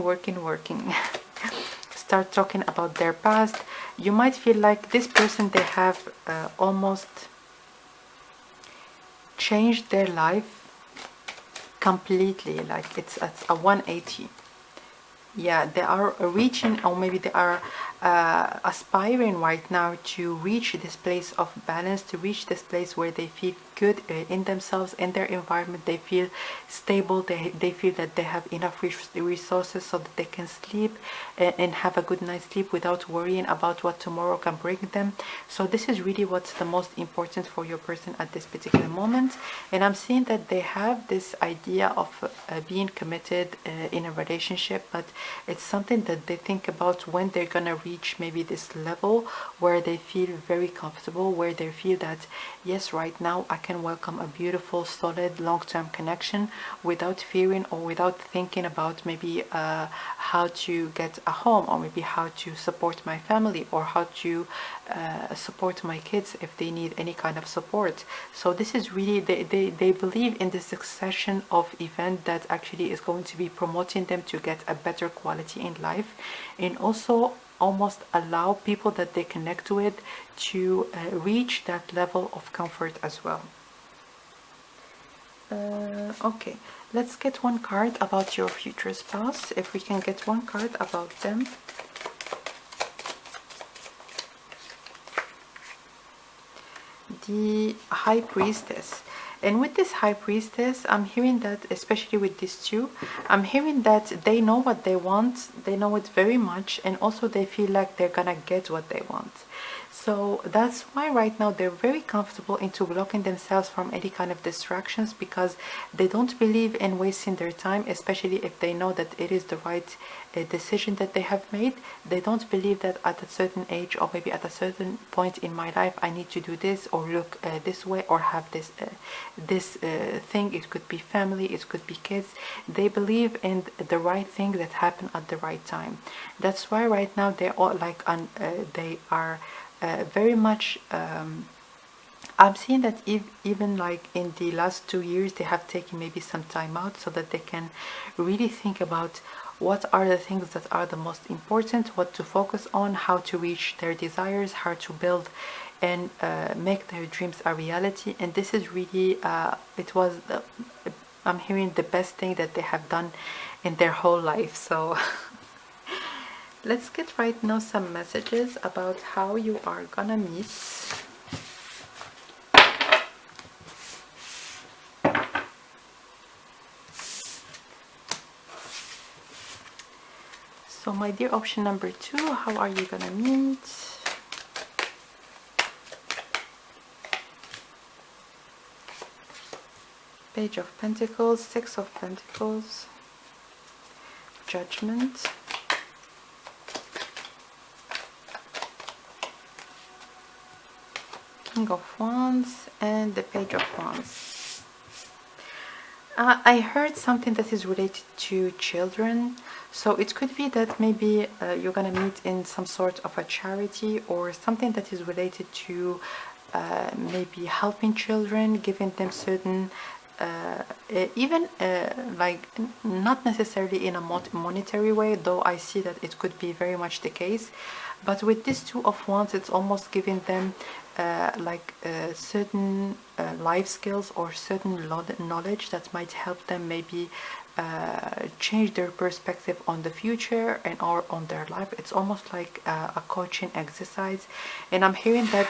start talking about their past. You might feel like this person, they have almost changed their life completely, like it's a 180. yeah, they are reaching, or maybe they are aspiring right now to reach this place of balance, to reach this place where they feel good in themselves, in their environment. They feel stable, they feel that they have enough resources so that they can sleep and have a good night's sleep without worrying about what tomorrow can bring them. So this is really what's the most important for your person at this particular moment. And I'm seeing that they have this idea of being committed in a relationship, but it's something that they think about when they're gonna reach maybe this level where they feel very comfortable, where they feel that yes, right now I can welcome a beautiful, solid, long-term connection without fearing or without thinking about maybe how to get a home, or maybe how to support my family, or how to support my kids if they need any kind of support. So this is really, they believe in the succession of event that actually is going to be promoting them to get a better quality in life, and also almost allow people that they connect with to reach that level of comfort as well. Okay, let's get one card about your future spouse, if we can get one card about them. The High Priestess. And with this High Priestess, I'm hearing that, especially with these two, I'm hearing that they know what they want, they know it very much, and also they feel like they're gonna get what they want. So that's why right now they're very comfortable into blocking themselves from any kind of distractions, because they don't believe in wasting their time, especially if they know that it is the right decision that they have made. They don't believe that at a certain age, or maybe at a certain point in my life, I need to do this or look this way or have this thing. It could be family, it could be kids. They believe in the right thing that happened at the right time. That's why right now they all like they are very much I'm seeing that even like in the last 2 years they have taken maybe some time out so that they can really think about what are the things that are the most important, what to focus on, how to reach their desires, how to build and make their dreams a reality. And this is really it was I'm hearing the best thing that they have done in their whole life. So let's get right now some messages about how you are gonna meet. So my dear option number 2, how are you gonna meet? Page of Pentacles, Six of Pentacles, Judgment, King of Wands, and the Page of Wands. I heard something that is related to children. So it could be that maybe you're gonna meet in some sort of a charity, or something that is related to maybe helping children, giving them certain even like not necessarily in a monetary way, though I see that it could be very much the case. But with this Two of Wands, it's almost giving them certain life skills or certain knowledge that might help them maybe change their perspective on the future and or on their life. It's almost like a coaching exercise, and I'm hearing that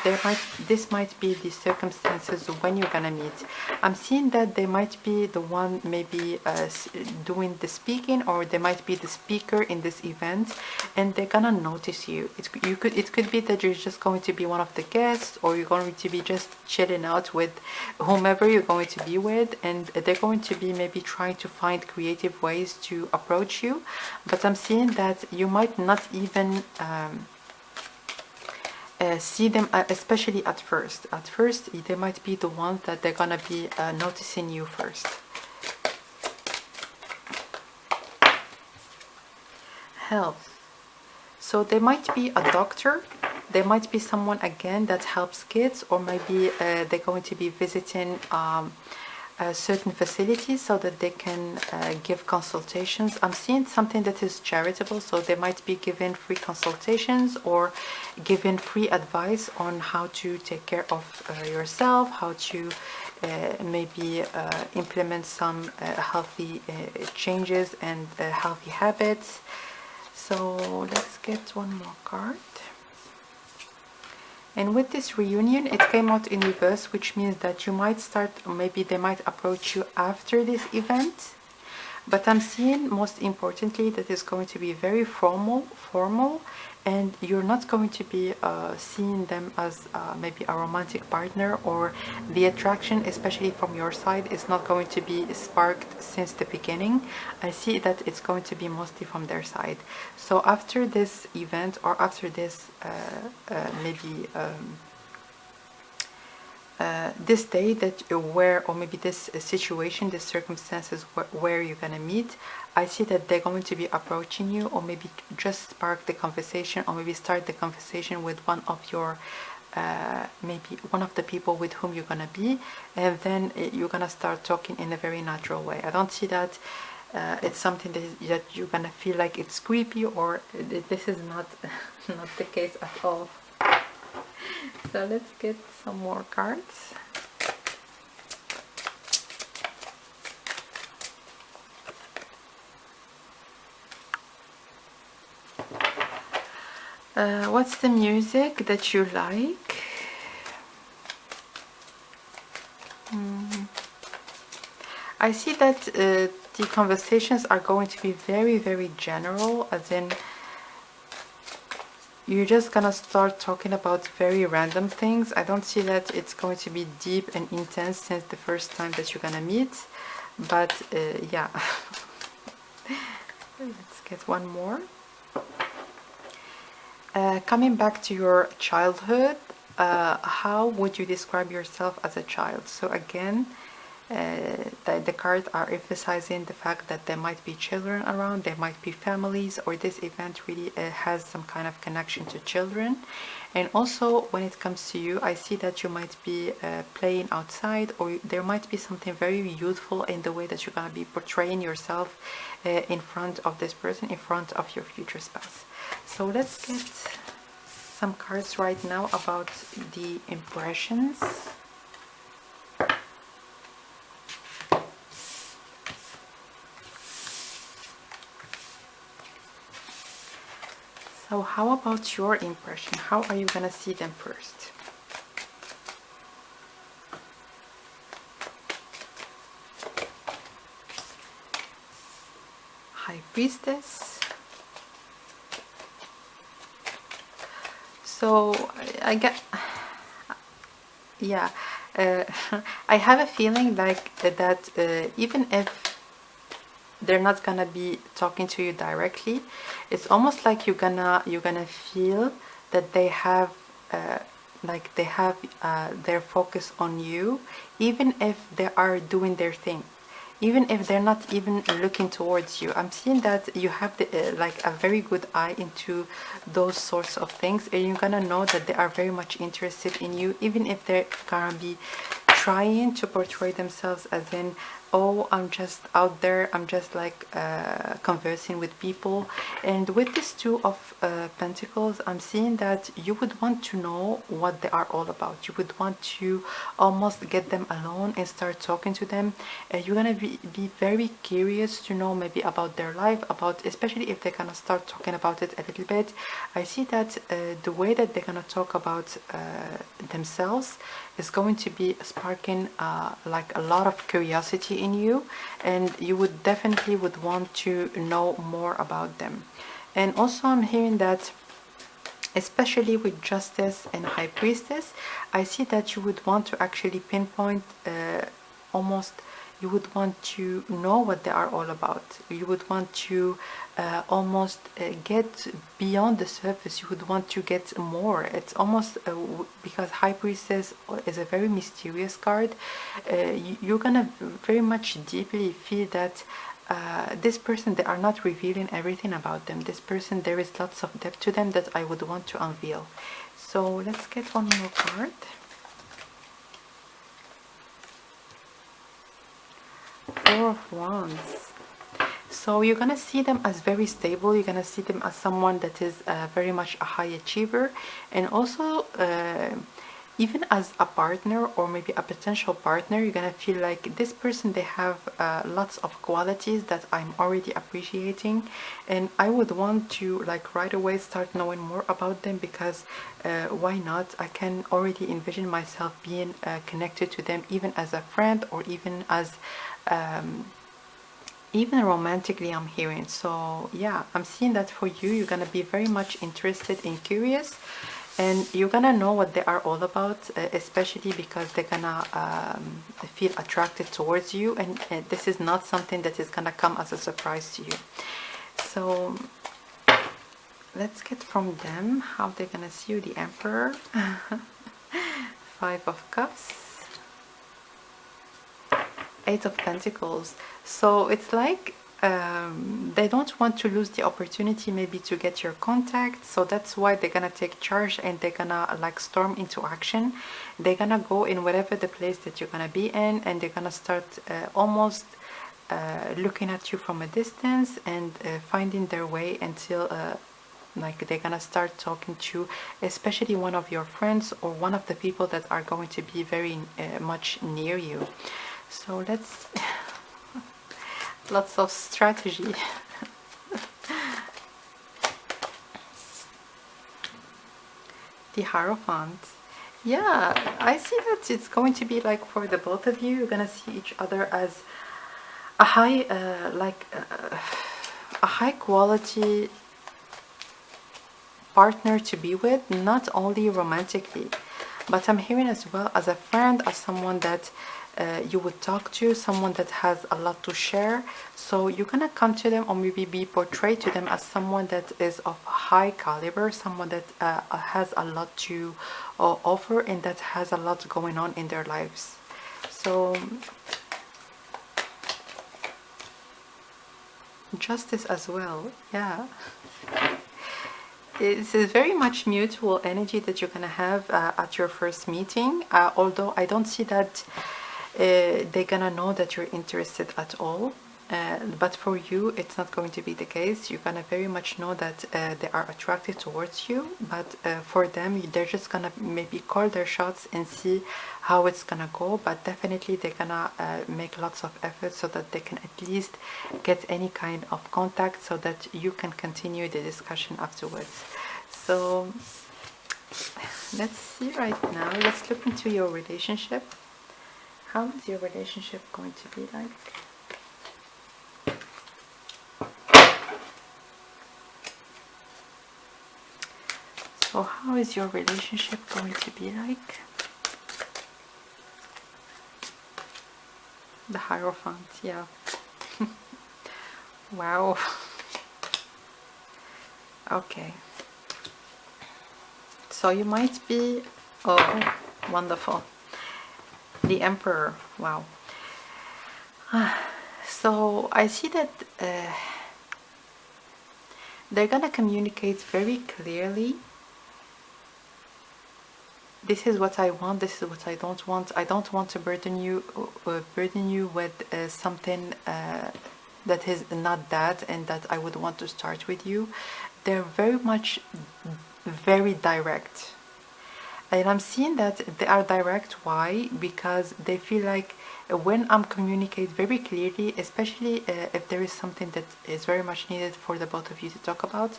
this might be the circumstances when you're gonna meet. I'm seeing that they might be the one maybe doing the speaking, or they might be the speaker in this event, and they're gonna notice you. It could be that you're just going to be one of the guests, or you're going to be just chilling out with whomever you're going to be with, and they're going to be maybe trying to find creative ways to approach you. But I'm seeing that you might not even see them, especially at first. At first, they might be the ones that they're gonna be noticing you first. Health. So they might be a doctor. There might be someone again that helps kids, or maybe they're going to be visiting certain facilities so that they can give consultations. I'm seeing something that is charitable, so they might be given free consultations or given free advice on how to take care of yourself, how to maybe implement some healthy changes and healthy habits. So let's get one more card. And with this reunion, it came out in reverse, which means that you might start, or maybe they might approach you after this event. But I'm seeing, most importantly, that it's going to be very formal, and you're not going to be seeing them as maybe a romantic partner, or the attraction, especially from your side, is not going to be sparked since the beginning. I see that it's going to be mostly from their side. So after this event, or after this maybe this day that where, or maybe this situation, this circumstances where you're gonna meet, I see that they're going to be approaching you, or maybe just spark the conversation, or maybe start the conversation with one of your maybe one of the people with whom you're gonna be, and then you're gonna start talking in a very natural way. I don't see that it's something that you're gonna feel like it's creepy, or this is not not the case at all. So let's get some more cards. What's the music that you like? I see that the conversations are going to be very, very general, as in you're just gonna start talking about very random things. I don't see that it's going to be deep and intense since the first time that you're gonna meet, but yeah. Let's get one more. Coming back to your childhood, how would you describe yourself as a child? So again, the cards are emphasizing the fact that there might be children around, there might be families, or this event really has some kind of connection to children. And also when it comes to you, I see that you might be playing outside, or there might be something very youthful in the way that you're going to be portraying yourself in front of this person, in front of your future spouse. So let's get some cards right now about the impressions. So how about your impression? How are you gonna see them first? High Priestess. So I get, yeah, I have a feeling like that even if they're not gonna be talking to you directly, it's almost like you're gonna feel that they have their focus on you, even if they are doing their thing, even if they're not even looking towards you. I'm seeing that you have the like a very good eye into those sorts of things, and you're gonna know that they are very much interested in you, even if they're gonna be trying to portray themselves as in, oh, I'm just out there, I'm just like conversing with people. And with this Two of Pentacles, I'm seeing that you would want to know what they are all about. You would want to almost get them alone and start talking to them. You're gonna be very curious to know maybe about their life, about, especially if they're gonna start talking about it a little bit. I see that the way that they're gonna talk about themselves is going to be sparking like a lot of curiosity in you, and you would definitely would want to know more about them. And also I'm hearing that, especially with Justice and High Priestess, I see that you would want to actually pinpoint almost, you would want to know what they are all about. You would want to almost get beyond the surface. You would want to get more. It's almost because High Priestess is a very mysterious card. You're gonna very much deeply feel that this person, they are not revealing everything about them. This person, there is lots of depth to them that I would want to unveil. So let's get one more card. Four of Wands. So you're gonna see them as very stable. You're gonna see them as someone that is very much a high achiever, and also even as a partner or maybe a potential partner, you're gonna feel like this person, they have lots of qualities that I'm already appreciating, and I would want to like right away start knowing more about them, because why not? I can already envision myself being connected to them, even as a friend, or even as even romantically, I'm hearing. So yeah, I'm seeing that for you, you're gonna be very much interested and curious, and you're gonna know what they are all about, especially because they're gonna feel attracted towards you, and this is not something that is gonna come as a surprise to you. So let's get from them how they're gonna see you. The Emperor, Five of Cups, Eight of Pentacles. So it's like they don't want to lose the opportunity maybe to get your contact, so that's why they're gonna take charge and they're gonna like storm into action. They're gonna go in whatever the place that you're gonna be in, and they're gonna start almost looking at you from a distance, and finding their way until like they're gonna start talking to especially one of your friends or one of the people that are going to be very much near you. So let's lots of strategy. The Hierophant. Yeah, I see that it's going to be like for the both of you, you're gonna see each other as a high a high quality partner to be with, not only romantically, but I'm hearing as well as a friend, as someone that you would talk to, someone that has a lot to share. So you're gonna come to them, or maybe be portrayed to them as someone that is of high caliber, someone that has a lot to offer, and that has a lot going on in their lives. So Justice as well, yeah. This is very much mutual energy that you're gonna have at your first meeting, although I don't see that they're gonna know that you're interested at all, but for you it's not going to be the case. You're gonna very much know that they are attracted towards you, but for them, they're just gonna maybe call their shots and see how it's gonna go. But definitely they're gonna make lots of effort so that they can at least get any kind of contact, so that you can continue the discussion afterwards. So let's see right now, let's look into your relationship. How is your relationship going to be like? So how is your relationship going to be like? The Hierophant, yeah. Wow. Okay. So you might be, oh, wonderful. The Emperor, wow. So I see that they're gonna communicate very clearly. This is what I want, this is what I don't want. I don't want to burden you with something that is not that, and that I would want to start with you. They're very much very direct. And I'm seeing that they are direct. Why? Because they feel like when I'm communicate very clearly, especially if there is something that is very much needed for the both of you to talk about,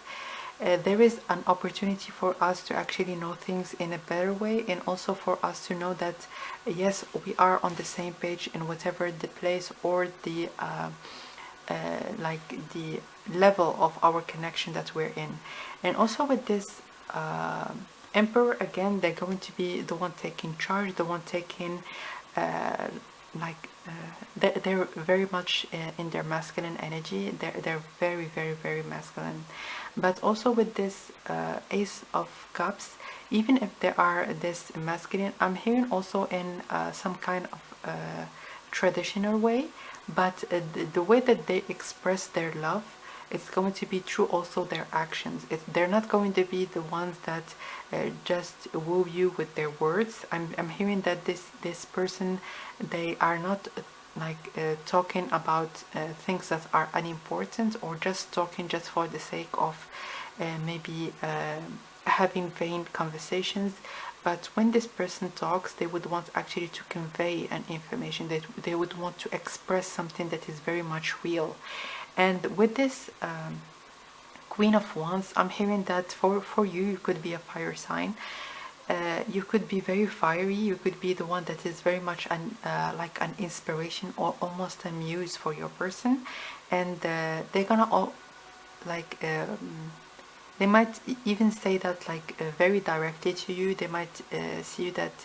there is an opportunity for us to actually know things in a better way, and also for us to know that yes, we are on the same page in whatever the place or the like the level of our connection that we're in. And also with this Emperor, again, they're going to be the one taking charge, the one taking they're very much in their masculine energy. They're very, very, very masculine. But also with this Ace of Cups, even if they are this masculine, I'm hearing also in some kind of traditional way, but the way that they express their love, it's going to be through also their actions. They're not going to be the ones that just woo you with their words. I'm hearing that this person, they are not like talking about things that are unimportant, or just talking just for the sake of maybe having vain conversations. but when this person talks, they would want actually to convey an information, that they would want to express something that is very much real. And with this Queen of Wands, I'm hearing that for you, you could be a fire sign. You could be very fiery. You could be the one that is very much like an inspiration or almost a muse for your person, and they're gonna all like they might even say that like very directly to you. They might see you that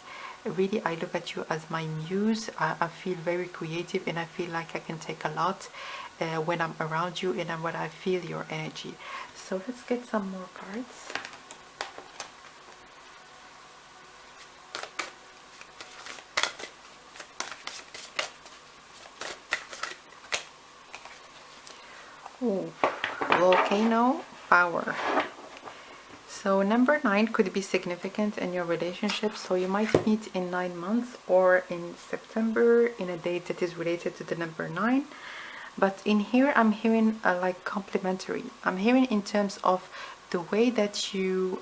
really, I look at you as my muse. I feel very creative, and I feel like I can take a lot when I'm around you and when I feel your energy. So let's get some more cards. Ooh, volcano power. So number 9 could be significant in your relationship. So you might meet in 9 months or in September in a date that is related to the number 9. But in here, I'm hearing like complementary. I'm hearing in terms of the way that you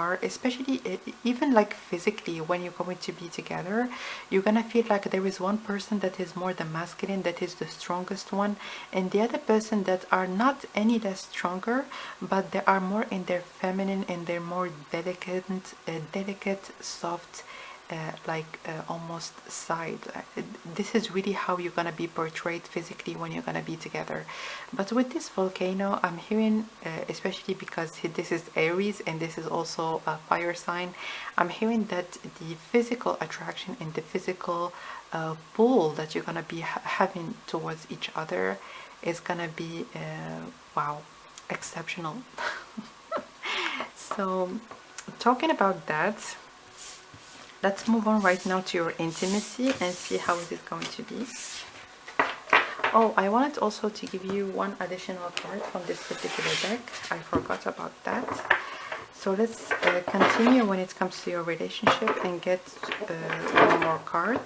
are, especially even like physically, when you're going to be together, you're gonna feel like there is one person that is more the masculine, that is the strongest one, and the other person that are not any less stronger, but they are more in their feminine and they're more delicate, soft, almost side. This is really how you're gonna be portrayed physically when you're gonna be together. But with this volcano, I'm hearing, especially because this is Aries and this is also a fire sign, I'm hearing that the physical attraction and the physical pull that you're gonna be having towards each other is gonna be wow, exceptional. So talking about that, let's move on right now to your intimacy and see how it is going to be. Oh, I wanted also to give you one additional card from this particular deck. I forgot about that. So let's continue when it comes to your relationship and get one more card.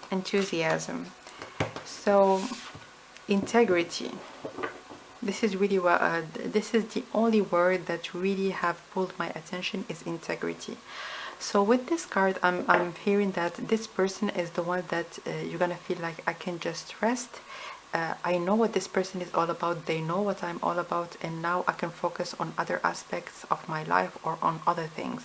Enthusiasm. So integrity. This is really what this is the only word that really have pulled my attention, is integrity. So with this card, I'm hearing that this person is the one that you're gonna feel like I can just rest. I know what this person is all about. They know what I'm all about, and now I can focus on other aspects of my life or on other things.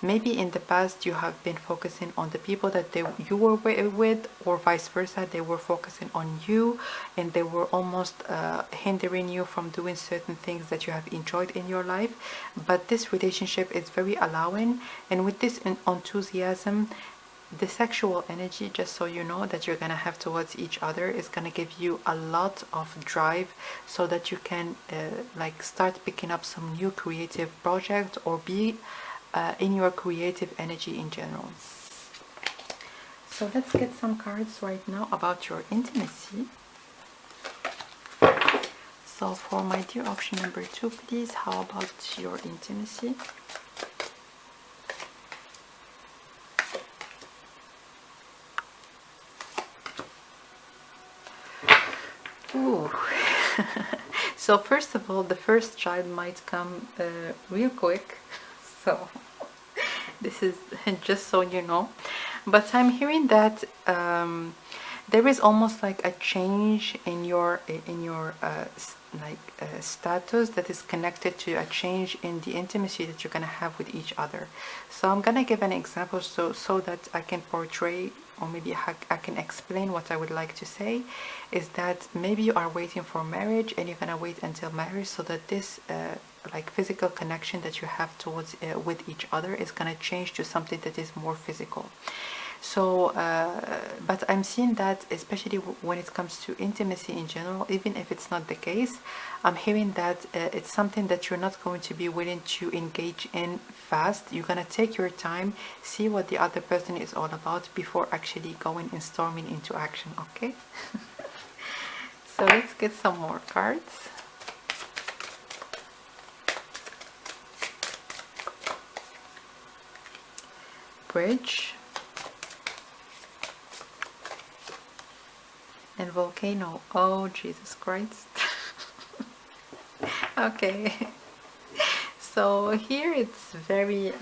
Maybe in the past you have been focusing on the people that you were with, or vice versa. They were focusing on you, and they were almost hindering you from doing certain things that you have enjoyed in your life. But this relationship is very allowing, and with this enthusiasm, the sexual energy, just so you know, that you're gonna have towards each other is gonna give you a lot of drive, so that you can like start picking up some new creative project or be in your creative energy in general. So let's get some cards right now about your intimacy. So for my dear option number 2, please, how about your intimacy? Ooh. So first of all, the first child might come real quick, so this is just so you know. But I'm hearing that there is almost like a change in your status that is connected to a change in the intimacy that you're gonna have with each other. So I'm gonna give an example so that I can portray, or maybe I can explain what I would like to say, is that maybe you are waiting for marriage and you're gonna wait until marriage, so that this like physical connection that you have towards with each other is gonna change to something that is more physical. So but I'm seeing that especially when it comes to intimacy in general, even if it's not the case, I'm hearing that it's something that you're not going to be willing to engage in fast. You're gonna take your time, see what the other person is all about before actually going and storming into action. Okay. So let's get some more cards. Bridge and volcano. Oh, Jesus Christ. Okay. So here it's very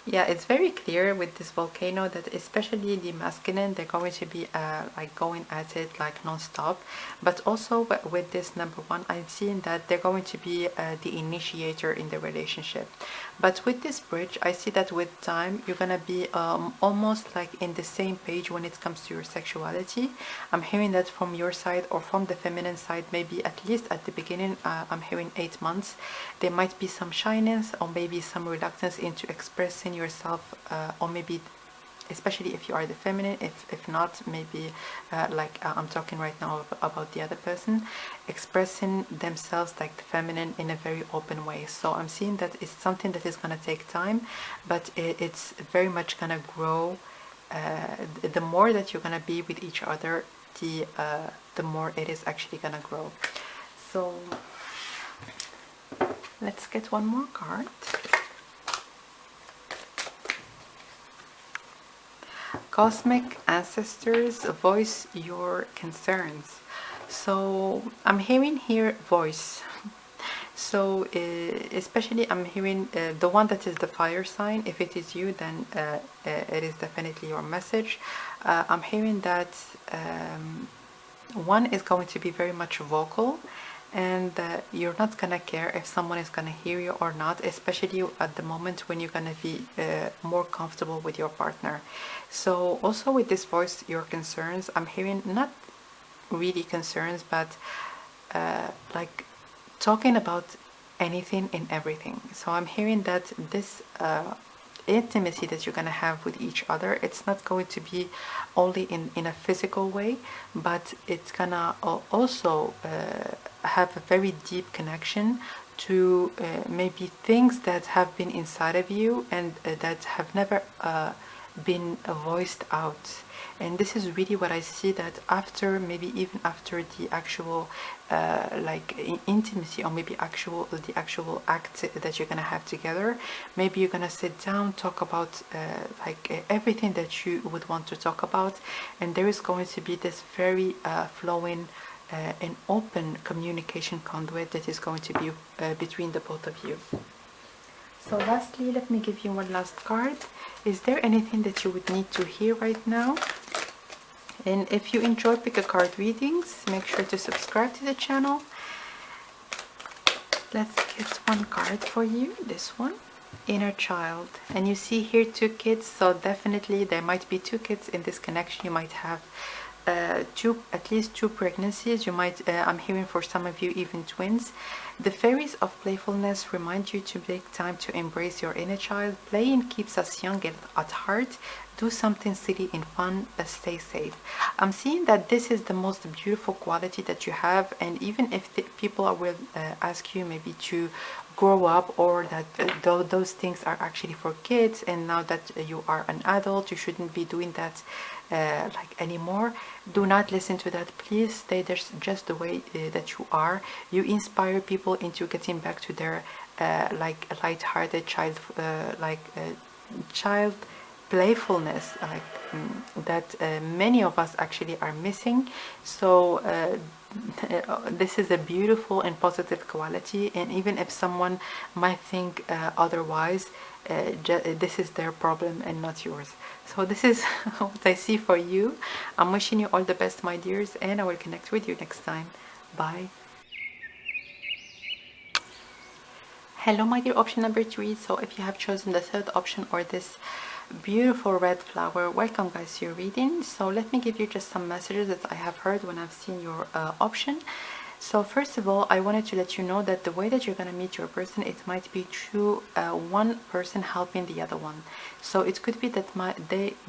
yeah, it's very clear with this volcano that especially the masculine, they're going to be like going at it like non-stop. But also with this number one, I'm seeing that they're going to be the initiator in the relationship. But with this bridge, I see that with time, you're gonna be almost like in the same page when it comes to your sexuality. I'm hearing that from your side or from the feminine side, maybe at least at the beginning, I'm hearing 8 months. There might be some shyness or maybe some reluctance into expressing yourself, or maybe especially if you are the feminine, if not, maybe I'm talking right now about the other person expressing themselves like the feminine in a very open way. So I'm seeing that it's something that is going to take time, but it's very much going to grow. The more that you're going to be with each other, the more it is actually going to grow. So let's get one more card. Cosmic ancestors, voice your concerns. So I'm hearing here voice. So especially I'm hearing the one that is the fire sign. If it is you, then it is definitely your message. I'm hearing that one is going to be very much vocal, and you're not gonna care if someone is gonna hear you or not, especially at the moment when you're gonna be more comfortable with your partner. So also with this voice your concerns, I'm hearing not really concerns, but like talking about anything and everything. So I'm hearing that this intimacy that you're going to have with each other, it's not going to be only in a physical way, but it's gonna also have a very deep connection to maybe things that have been inside of you and that have never been voiced out. And this is really what I see, that after, maybe even after the actual intimacy, or maybe the actual act that you're gonna have together, maybe you're gonna sit down, talk about everything that you would want to talk about, and there is going to be this very flowing and open communication conduit that is going to be between the both of you. So lastly, let me give you one last card. Is there anything that you would need to hear right now? And if you enjoy pick a card readings, make sure to subscribe to the channel. Let's get one card for you. This one, inner child. And you see here 2 kids, so definitely there might be 2 kids in this connection. You might have at least 2 pregnancies. You might, I'm hearing for some of you, even twins. The fairies of playfulness remind you to take time to embrace your inner child. Playing keeps us young at heart. Do something silly and fun, but stay safe. I'm seeing that this is the most beautiful quality that you have, and even if people will ask you maybe to grow up, or that those things are actually for kids, and now that you are an adult, you shouldn't be doing that anymore. Do not listen to that. Please stay there just the way that you are. You inspire people into getting back to their light-hearted child playfulness, that many of us actually are missing. So this is a beautiful and positive quality, and even if someone might think otherwise, this is their problem and not yours. So this is what I see for you. I'm wishing you all the best, my dears, and I will connect with you next time. Bye. Hello, my dear option number 3. So if you have chosen the 3rd option, or this beautiful red flower, welcome guys to your reading. So let me give you just some messages that I have heard when I've seen your option. So first of all, I wanted to let you know that the way that you're going to meet your person, it might be through one person helping the other one. So it could be that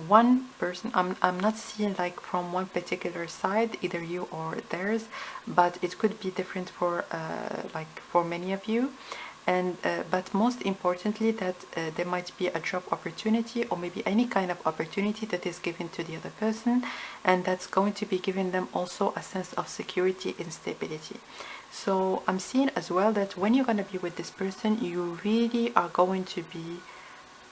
one person, I'm not seeing like from one particular side, either you or theirs, but it could be different for for many of you. And but most importantly, that there might be a job opportunity, or maybe any kind of opportunity that is given to the other person, and that's going to be giving them also a sense of security and stability. So I'm seeing as well that when you're going to be with this person, you really are going to be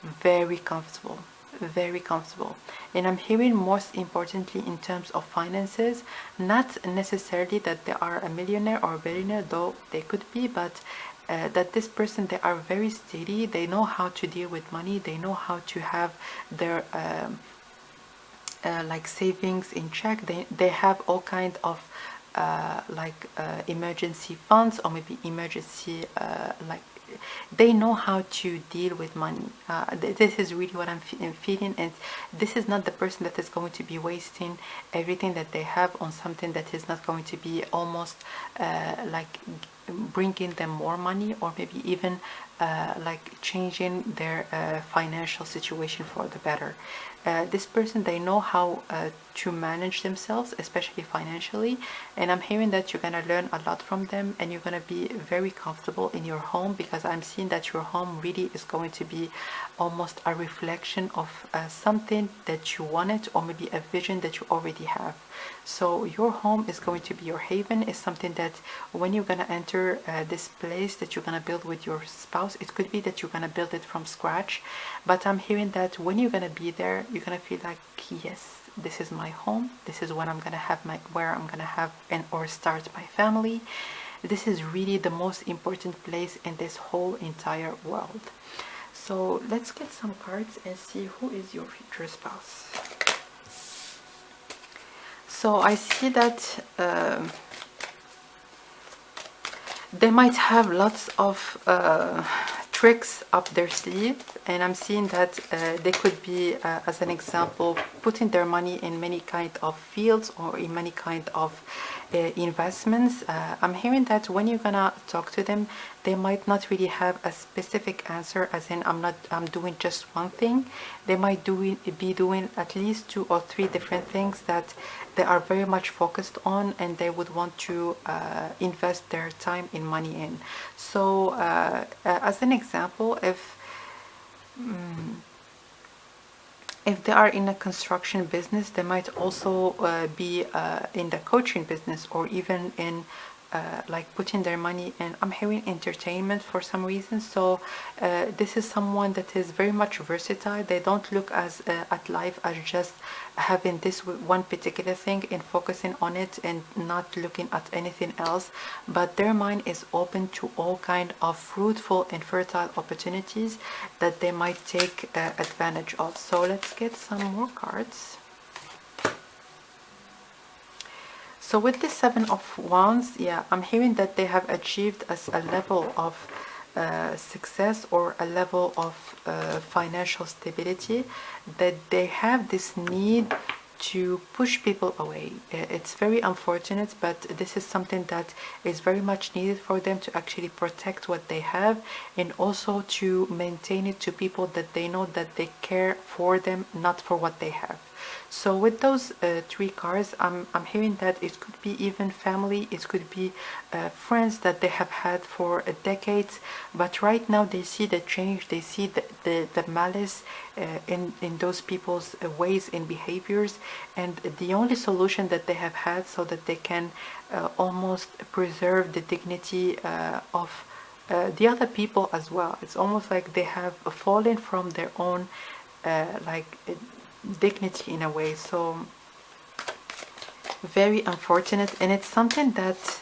very comfortable, very comfortable. And I'm hearing most importantly in terms of finances, not necessarily that they are a millionaire or a billionaire, though they could be, but that this person, they are very steady, they know how to deal with money, they know how to have their like savings in check. They have all kind of emergency funds, or maybe emergency like they know how to deal with money. This is really what I'm feeling, and this is not the person that is going to be wasting everything that they have on something that is not going to be almost like bringing them more money, or maybe even like changing their financial situation for the better. This person, they know how to manage themselves, especially financially, and I'm hearing that you're gonna learn a lot from them, and you're gonna be very comfortable in your home, because I'm seeing that your home really is going to be almost a reflection of something that you wanted, or maybe a vision that you already have. So your home is going to be your haven. Is something that when you're gonna enter this place that you're gonna build with your spouse, it could be that you're gonna build it from scratch, but I'm hearing that when you're gonna be there, you're gonna feel like, yes, this is my home, this is when I'm gonna have where I'm gonna have or start my family. This is really the most important place in this whole entire world. So let's get some cards and see who is your future spouse. So I see that they might have lots of tricks up their sleeve, and I'm seeing that they could be, as an example, putting their money in many kind of fields or in many kind of investments. I'm hearing that when you're gonna talk to them, they might not really have a specific answer, as in I'm doing just one thing. They might be doing at least 2 or 3 different things that they are very much focused on, and they would want to invest their time and money in. So as an example, if they are in a construction business, they might also be in the coaching business, or even in like putting their money in, I'm hearing entertainment for some reason. So this is someone that is very much versatile. They don't look at life as just having this one particular thing and focusing on it and not looking at anything else, but their mind is open to all kind of fruitful and fertile opportunities that they might take advantage of. So let's get some more cards. So with the 7 of Wands, yeah, I'm hearing that they have achieved as a level of success, or a level of financial stability, that they have this need to push people away. It's very unfortunate, but this is something that is very much needed for them to actually protect what they have, and also to maintain it to people that they know that they care for them, not for what they have. So with those 3 cards, I'm hearing that it could be even family, it could be friends that they have had for decades, but right now they see the change, they see the malice in those people's ways and behaviors, and the only solution that they have had so that they can almost preserve the dignity of the other people as well. It's almost like they have fallen from their own dignity in a way. So very unfortunate, and it's something that,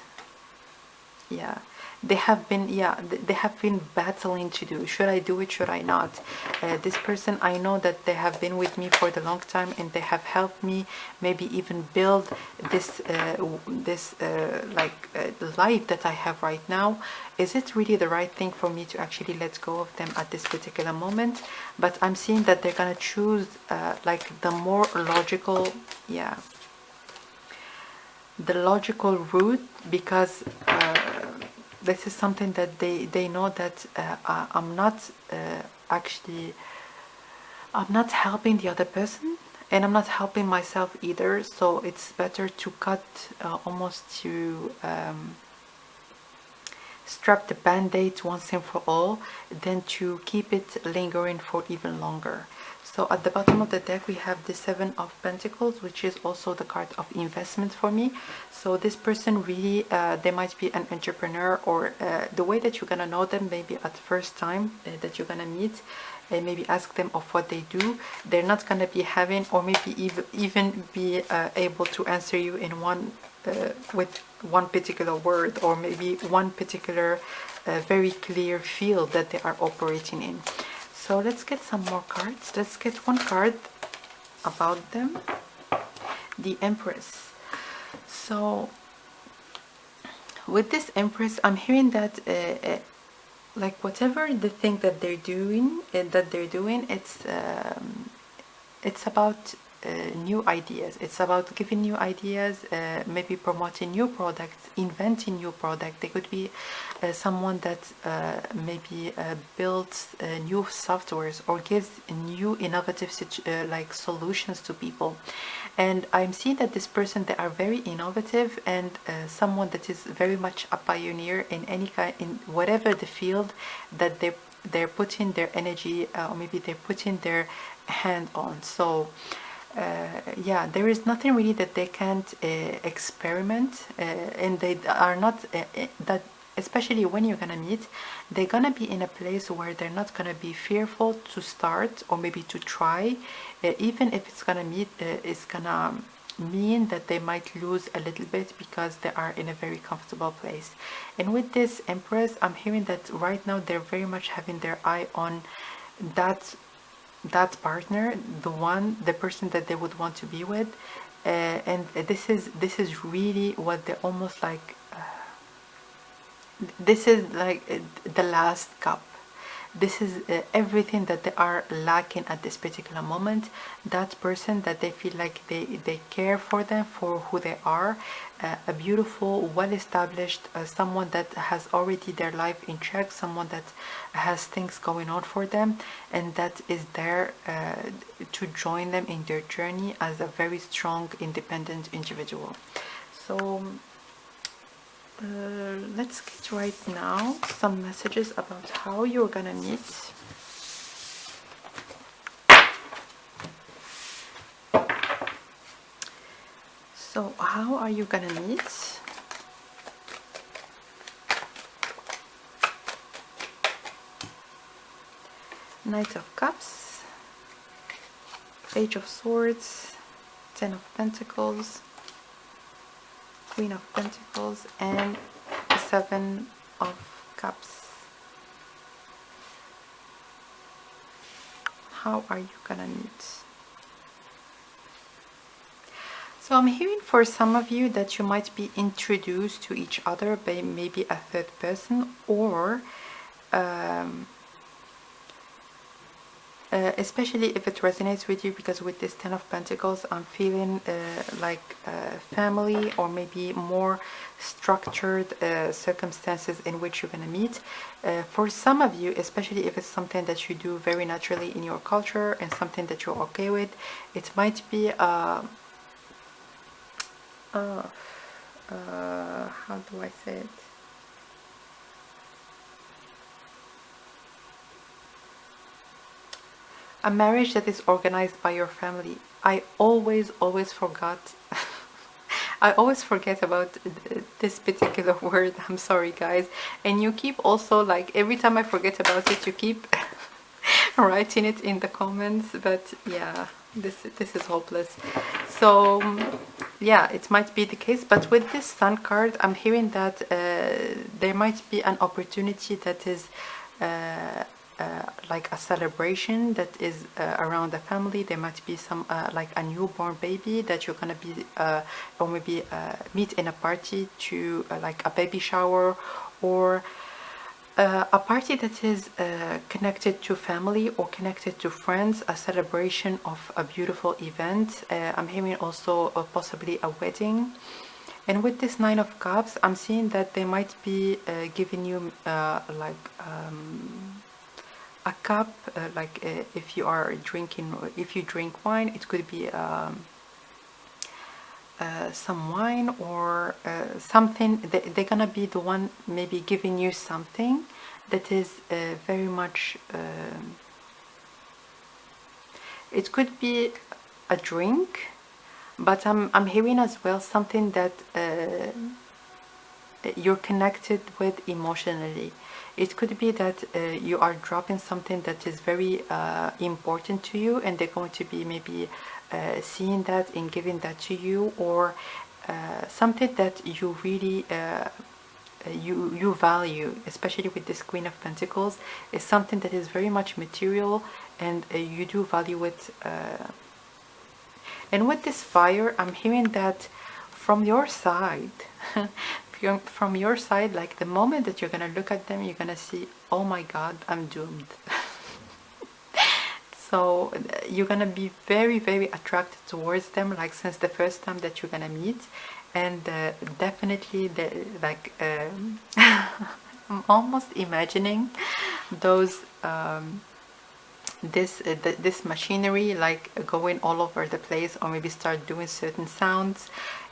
yeah, they have been battling to do. Should I do it, should I not? This person, I know that they have been with me for the long time, and they have helped me maybe even build this life that I have right now. Is it really the right thing for me to actually let go of them at this particular moment? But I'm seeing that they're gonna choose like the more logical, yeah, the logical route, because this is something that they know that I'm not I'm not helping the other person, and I'm not helping myself either. So it's better to cut, almost to strap the band-aid once and for all, than to keep it lingering for even longer. So at the bottom of the deck we have the 7 of Pentacles, which is also the card of investment for me. So this person really, they might be an entrepreneur, or the way that you're gonna know them maybe at first time that you're gonna meet and maybe ask them of what they do, they're not gonna be having, or maybe even be able to answer you in one with one particular word, or maybe one particular very clear field that they are operating in. So let's get some more cards. Let's get one card about them. The Empress. So with this Empress, I'm hearing that like whatever the thing that they're doing, it's about new ideas. It's about giving new ideas, maybe promoting new products, inventing new products. They could be someone that maybe builds new softwares or gives new innovative like solutions to people. And I'm seeing that this person, they are very innovative, and someone that is very much a pioneer in any kind, in whatever the field that they're putting their energy, or maybe they're putting their hand on. So yeah, there is nothing really that they can't experiment, and they are not that, especially when you're gonna meet, they're gonna be in a place where they're not gonna be fearful to start, or maybe to try, even if it's gonna mean that they might lose a little bit, because they are in a very comfortable place. And with this Empress, I'm hearing that right now they're very much having their eye on that partner, the person that they would want to be with, and this is really what they're almost like. This is like the last cup. This is everything that they are lacking at this particular moment. That person that they feel like they care for them for who they are, a beautiful, well-established, someone that has already their life in check, someone that has things going on for them, and that is there to join them in their journey as a very strong, independent individual. So let's get right now some messages about how you're gonna meet. So how are you gonna meet? Knight of Cups, Page of Swords, Ten of Pentacles, Queen of Pentacles, and the Seven of Cups. How are you gonna meet? So I'm hearing for some of you that you might be introduced to each other by maybe a third person, or especially if it resonates with you, because with this Ten of Pentacles, I'm feeling like family, or maybe more structured circumstances in which you're going to meet. For some of you, especially if it's something that you do very naturally in your culture and something that you're okay with, it might be how do I say it? A marriage that is organized by your family. I always forgot. I always forget about this particular word. I'm sorry, guys. And you keep also, like, every time I forget about it, you keep writing it in the comments. But yeah, this is hopeless. So yeah, it might be the case. But with this Sun card, I'm hearing that there might be an opportunity that is like a celebration that is around the family. There might be some like a newborn baby that you're gonna be or maybe meet in a party, to like a baby shower, or a party that is connected to family or connected to friends, a celebration of a beautiful event. I'm hearing also possibly a wedding. And with this Nine of Cups, I'm seeing that they might be giving you like a cup, like if you are drinking, if you drink wine, it could be some wine, or something. They're gonna be the one maybe giving you something that is very much, it could be a drink, but I'm hearing as well something that you're connected with emotionally. It could be that you are dropping something that is very important to you, and they're going to be maybe seeing that and giving that to you, or something that you really you value, especially with this Queen of Pentacles, is something that is very much material, and you do value it. And with this fire, I'm hearing that from your side, from your side, like the moment that you're gonna look at them, you're gonna see, oh my God, I'm doomed. So you're gonna be very, very attracted towards them, like since the first time that you're gonna meet. And definitely, like I'm almost imagining those this machinery like going all over the place, or maybe start doing certain sounds.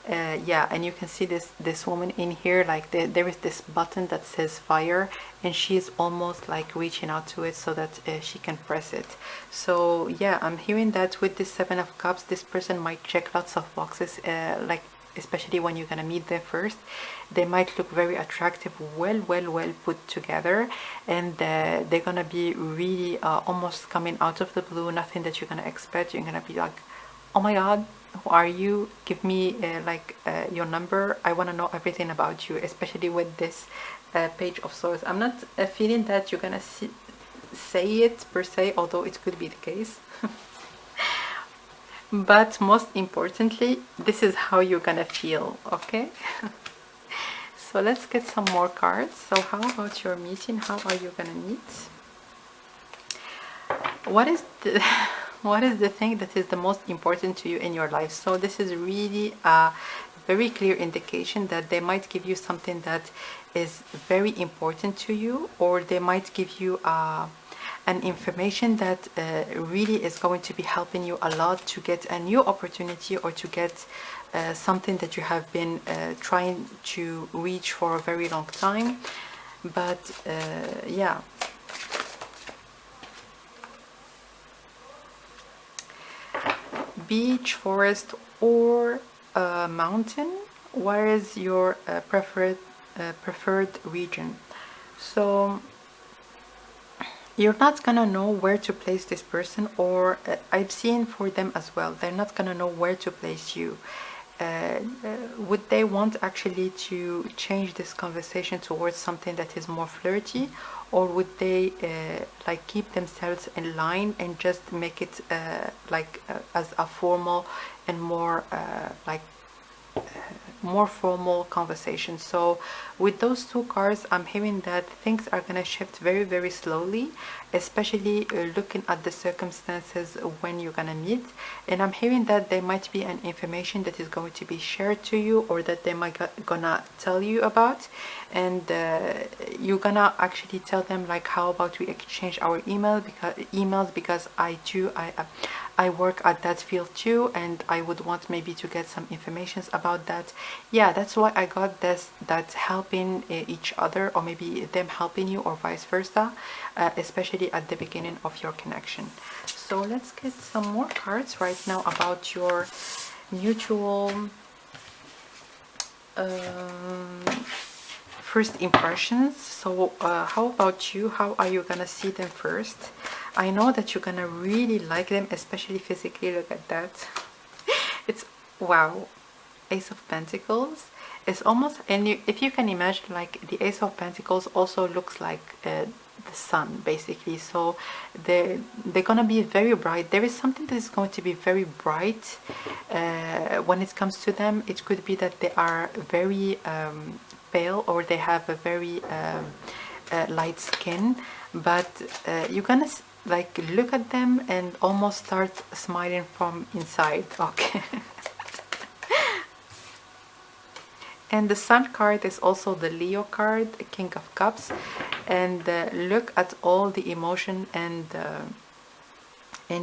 Yeah, and you can see this woman in here, like there is this button that says fire, and she's almost like reaching out to it so that she can press it. So yeah, I'm hearing that with this Seven of Cups, this person might check lots of boxes, like especially when you're gonna meet them first. They might look very attractive, well put together, and they're gonna be really almost coming out of the blue, nothing that you're gonna expect. You're gonna be like, oh my God, who are you? Give me your number. I want to know everything about you, especially with this Page of Swords. I'm not feeling that you're gonna say it per se, although it could be the case. But most importantly, this is how you're gonna feel, okay? So let's get some more cards. So how about your meeting? How are you gonna meet? What is the what is the thing that is the most important to you in your life? So this is really a very clear indication that they might give you something that is very important to you, or they might give you an information that really is going to be helping you a lot to get a new opportunity, or to get something that you have been trying to reach for a very long time. But yeah, beach, forest, or mountain. What is your preferred region? So you're not gonna know where to place this person, or I've seen for them as well, they're not gonna know where to place you. Would they want actually to change this conversation towards something that is more flirty, or would they like keep themselves in line and just make it as a formal and more more formal conversation? So with those two cards, I'm hearing that things are gonna shift very, very slowly, especially looking at the circumstances when you're gonna meet. And I'm hearing that there might be an information that is going to be shared to you, or that they might gonna tell you about, and you're gonna actually tell them like, how about we exchange our emails, because I work at that field too, and I would want maybe to get some information about that. Yeah, that's why I got this, that helping each other, or maybe them helping you, or vice versa, especially at the beginning of your connection. So let's get some more cards right now about your mutual first impressions. So how about you? How are you gonna see them first? I know that you're gonna really like them, especially physically. Look at that. It's wow. Ace of Pentacles. It's almost, and if you can imagine, like the Ace of Pentacles also looks like the sun, basically. So they're gonna be very bright. There is something that is going to be very bright when it comes to them. It could be that they are very pale, or they have a very light skin, but you're gonna like look at them and almost start smiling from inside, okay? And the Sun card is also the Leo card, King of Cups, and look at all the emotion and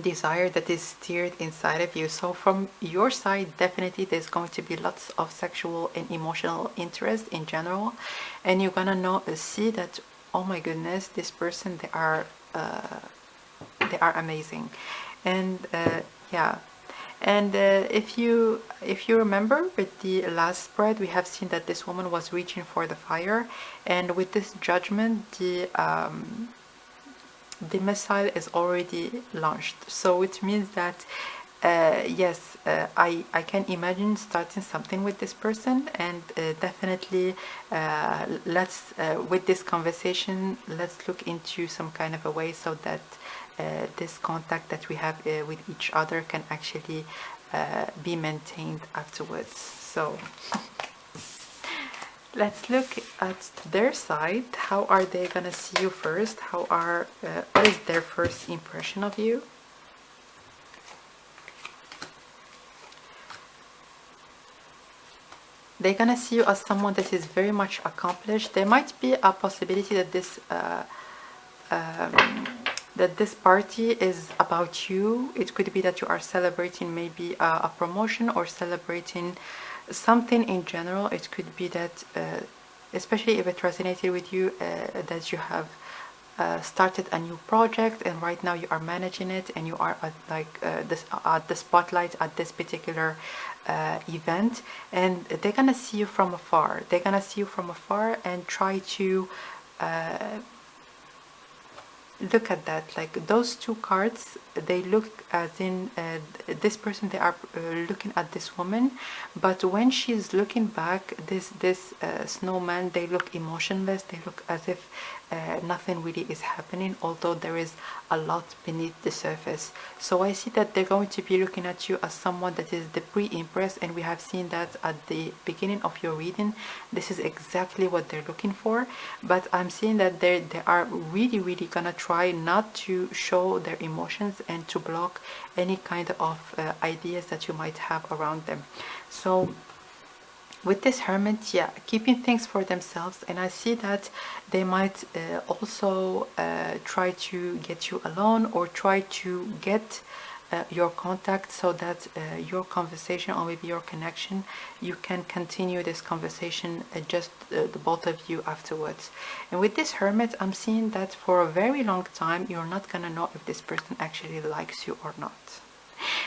desire that is stirred inside of you. So from your side, definitely there's going to be lots of sexual and emotional interest in general, and you're gonna see that, oh my goodness, this person, they are amazing. And yeah, And if you remember with the last spread, we have seen that this woman was reaching for the fire, and with this judgment, the missile is already launched. So it means that yes, I can imagine starting something with this person, and definitely let's with this conversation, let's look into some kind of a way so that this contact that we have with each other can actually be maintained afterwards. So let's look at their side. How are they gonna see you first? What is their first impression of you? They're gonna see you as someone that is very much accomplished. There might be a possibility that this party is about you. It could be that you are celebrating maybe a promotion or celebrating something in general. It could be that, especially if it resonated with you, that you have started a new project and right now you are managing it, and you are at at the spotlight at this particular event, and they're gonna see you from afar. They're gonna see you from afar and try to look at that. Like those two cards, they look as in this person, they are looking at this woman, but when she's looking back, this snowman, they look emotionless. They look as if nothing really is happening, although there is a lot beneath the surface. So I see that they're going to be looking at you as someone that is the pre-impress, and we have seen that at the beginning of your reading. This is exactly what they're looking for, but I'm seeing that they are really gonna try not to show their emotions and to block any kind of ideas that you might have around them. So with this hermit, yeah, keeping things for themselves, and I see that they might also try to get you alone or try to get your contact, so that your conversation or maybe your connection, you can continue this conversation just the both of you afterwards. And with this hermit, I'm seeing that for a very long time you're not gonna know if this person actually likes you or not.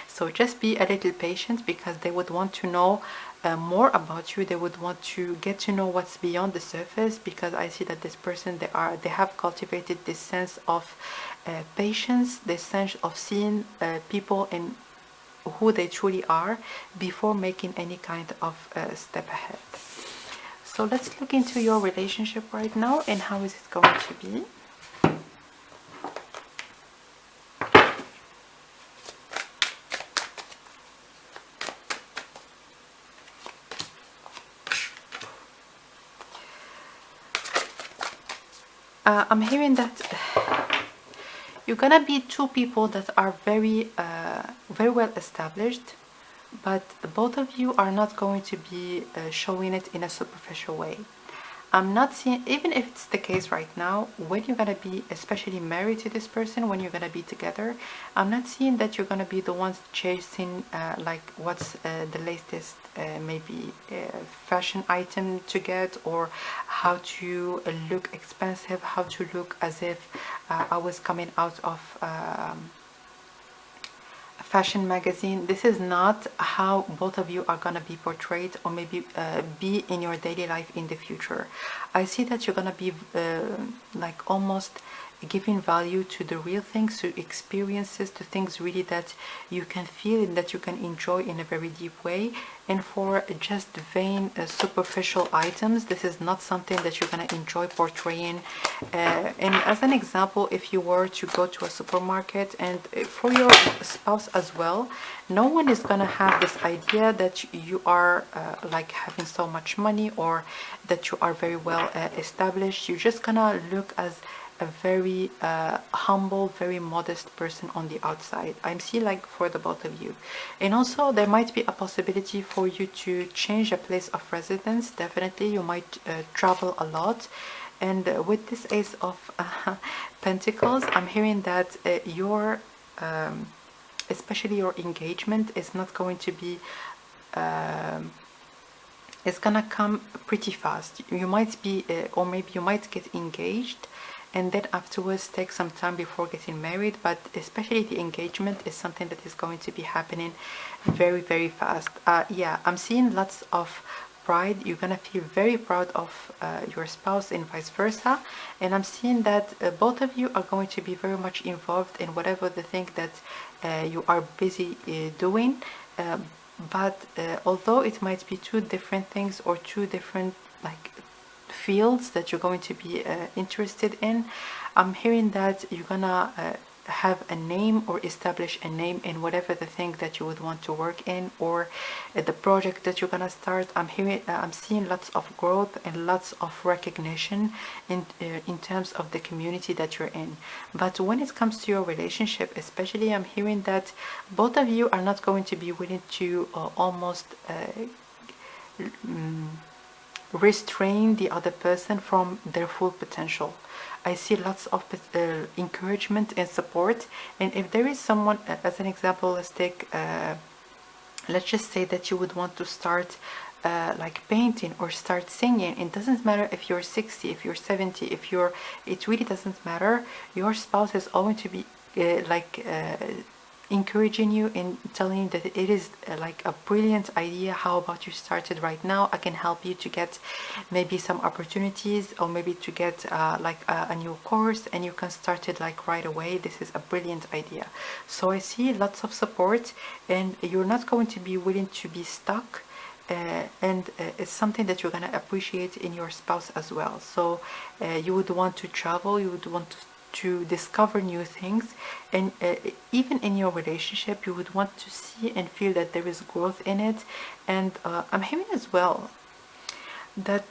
So just be a little patient, because they would want to know more about you. They would want to get to know what's beyond the surface, because I see that this person, they have cultivated this sense of patience, this sense of seeing people in who they truly are before making any kind of step ahead. So let's look into your relationship right now, and how is it going to be. I'm hearing that you're gonna be two people that are very well established, but both of you are not going to be showing it in a superficial way. I'm not seeing, even if it's the case right now, when you're gonna be especially married to this person, when you're gonna be together, I'm not seeing that you're gonna be the ones chasing like what's the latest maybe fashion item to get, or how to look expensive, how to look as if I was coming out of fashion magazine. This is not how both of you are gonna be portrayed, or maybe be in your daily life in the future. I see that you're gonna be like almost giving value to the real things, to experiences, to things really that you can feel and that you can enjoy in a very deep way. And for just vain superficial items, this is not something that you're going to enjoy portraying. And as an example, if you were to go to a supermarket, and for your spouse as well, no one is going to have this idea that you are like having so much money, or that you are very well established. You're just gonna look as a very humble, very modest person on the outside. I'm seeing like for the both of you. And also there might be a possibility for you to change a place of residence. Definitely you might travel a lot. And with this Ace of Pentacles, I'm hearing that your especially your engagement is not going to be it's gonna come pretty fast. You might be or maybe you might get engaged, and then afterwards take some time before getting married. But especially the engagement is something that is going to be happening very, very fast. Yeah, I'm seeing lots of pride. You're gonna feel very proud of your spouse and vice versa. And I'm seeing that both of you are going to be very much involved in whatever the thing that you are busy doing. But although it might be two different things or two different like fields that you're going to be interested in, I'm hearing that you're gonna have a name or establish a name in whatever the thing that you would want to work in, or the project that you're gonna start. I'm seeing lots of growth and lots of recognition in terms of the community that you're in. But when it comes to your relationship especially, I'm hearing that both of you are not going to be willing to almost restrain the other person from their full potential. I see lots of encouragement and support. And if there is someone, as an example, let's just say that you would want to start like painting or start singing. It doesn't matter if you're 60, if you're 70, it really doesn't matter. Your spouse is going to be encouraging you and telling you that it is like a brilliant idea. How about you start it right now? I can help you to get maybe some opportunities, or maybe to get like a new course, and you can start it like right away. This is a brilliant idea. So I see lots of support, and you're not going to be willing to be stuck. And it's something that you're going to appreciate in your spouse as well. So you would want to travel, you would want to discover new things, and even in your relationship you would want to see and feel that there is growth in it. And I'm hearing as well that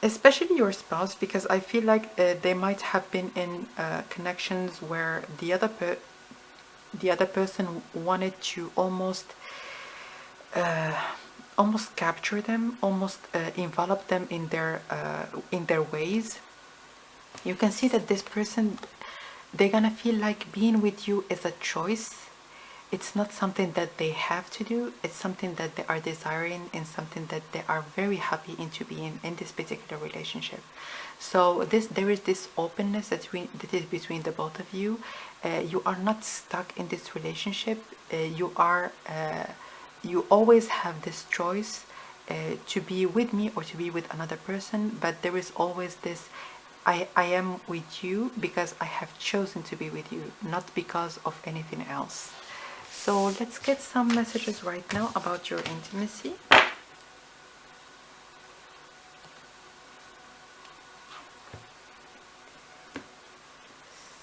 especially your spouse, because I feel like they might have been in connections where the other person wanted to almost capture them, almost envelop them in their ways. You can see that this person, they're gonna feel like being with you is a choice. It's not something that they have to do. It's something that they are desiring, and something that they are very happy into being in this particular relationship. So there is this openness that is between the both of you. You are not stuck in this relationship. You always have this choice to be with me or to be with another person, but there is always this I am with you because I have chosen to be with you, not because of anything else. So let's get some messages right now about your intimacy.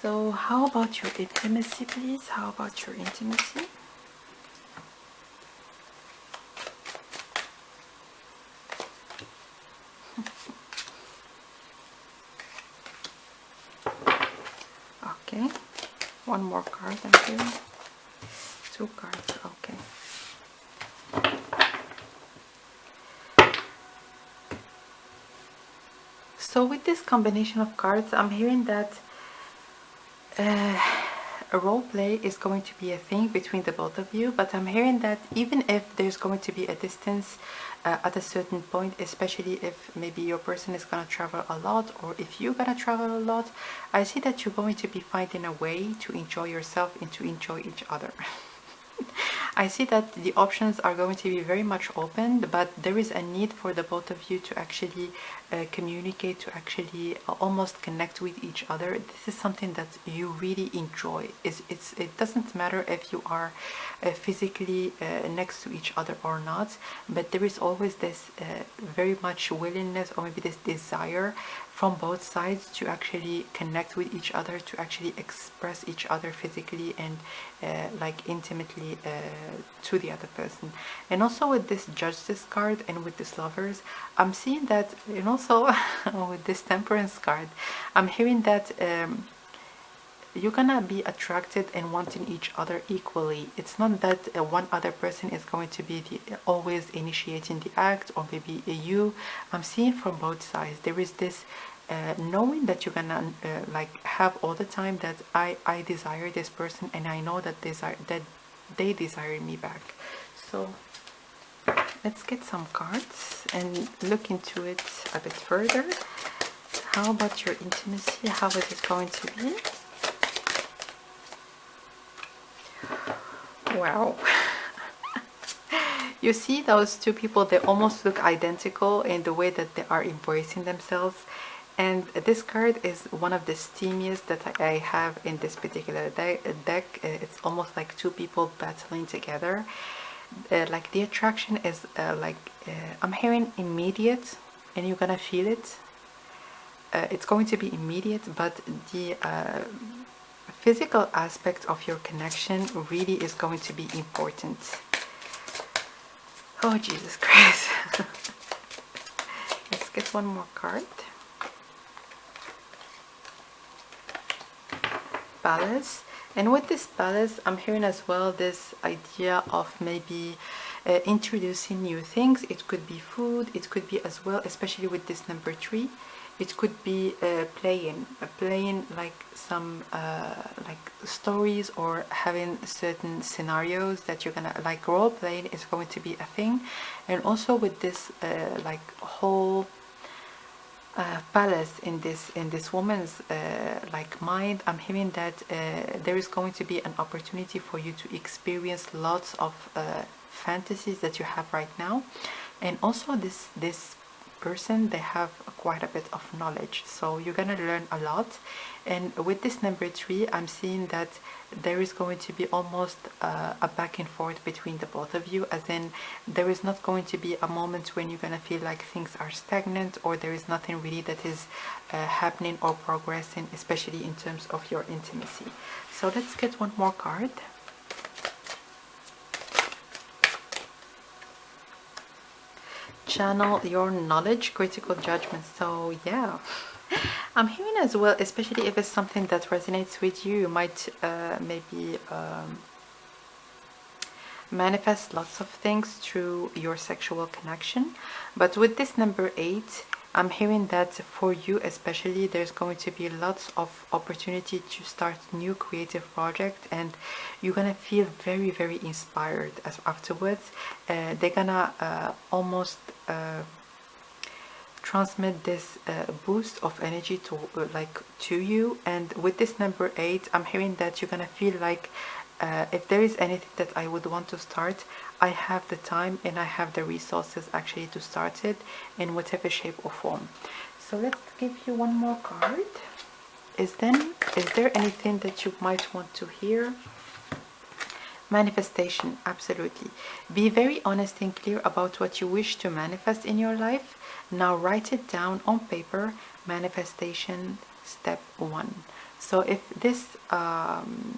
So how about your intimacy, please? How about your intimacy? Okay, one more card. I'm hearing two cards. Okay. So with this combination of cards, I'm hearing that a role play is going to be a thing between the both of you, but I'm hearing that even if there's going to be a distance at a certain point, especially if maybe your person is going to travel a lot, or if you're going to travel a lot, I see that you're going to be finding a way to enjoy yourself and to enjoy each other. I see that the options are going to be very much open, but there is a need for the both of you to actually communicate, to actually almost connect with each other. This is something that you really enjoy. It doesn't matter if you are physically next to each other or not, but there is always this very much willingness, or maybe this desire from both sides to actually connect with each other, to actually express each other physically and like intimately to the other person. And also with this Justice card and with this Lovers, I'm seeing that, and also with this Temperance card, I'm hearing that you're gonna be attracted and wanting each other equally. It's not that one other person is going to be always initiating the act, or maybe you. I'm seeing from both sides there is this knowing that you're gonna like have all the time that I desire this person, and I know that they desire me back. So let's get some cards and look into it a bit further. how about your intimacy? How is it going to be? Wow. You see those two people, they almost look identical in the way that they are embracing themselves. And this card is one of the steamiest that I have in this particular deck. It's almost like two people battling together. Like the attraction is I'm hearing immediate, and you're gonna feel it. It's going to be immediate, but the physical aspect of your connection really is going to be important. Oh, Jesus Christ. Let's get one more card. Balance. And with this balance, I'm hearing as well this idea of maybe introducing new things. It could be food, it could be as well, especially with this number 3, it could be playing like some like stories, or having certain scenarios that you're gonna like. Role playing is going to be a thing. And also with this like whole palace in this woman's like mind, I'm hearing that there is going to be an opportunity for you to experience lots of fantasies that you have right now. And also this person, they have quite a bit of knowledge, so you're gonna learn a lot. And with this number 3, I'm seeing that there is going to be almost a back and forth between the both of you, as in there is not going to be a moment when you're gonna feel like things are stagnant, or there is nothing really that is happening or progressing, especially in terms of your intimacy. So let's get one more card. Channel your knowledge, critical judgment. So yeah, I'm hearing as well, especially if it's something that resonates with you, you might maybe manifest lots of things through your sexual connection. But with this number 8, I'm hearing that for you especially, there's going to be lots of opportunity to start new creative project, and you're gonna feel very, very inspired as afterwards. They're gonna almost transmit this boost of energy to to you. And with this number 8, I'm hearing that you're gonna feel like if there is anything that I would want to start, I have the time and I have the resources actually to start it in whatever shape or form. So let's give you one more card. Is there anything that you might want to hear? Manifestation, absolutely. Be very honest and clear about what you wish to manifest in your life. Now write it down on paper. Manifestation step 1. So if this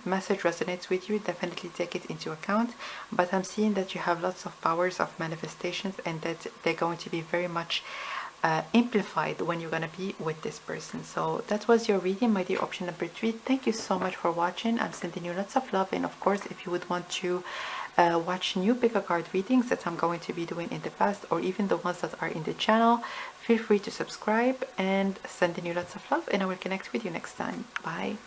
message resonates with you, definitely take it into account. But I'm seeing that you have lots of powers of manifestations, and that they're going to be very much amplified when you're going to be with this person. So that was your reading, my dear option number 3. Thank you so much for watching. I'm sending you lots of love. And of course, if you would want to watch new pick a card readings that I'm going to be doing in the past, or even the ones that are in the channel, feel free to subscribe. And sending you lots of love, and I will connect with you next time. Bye.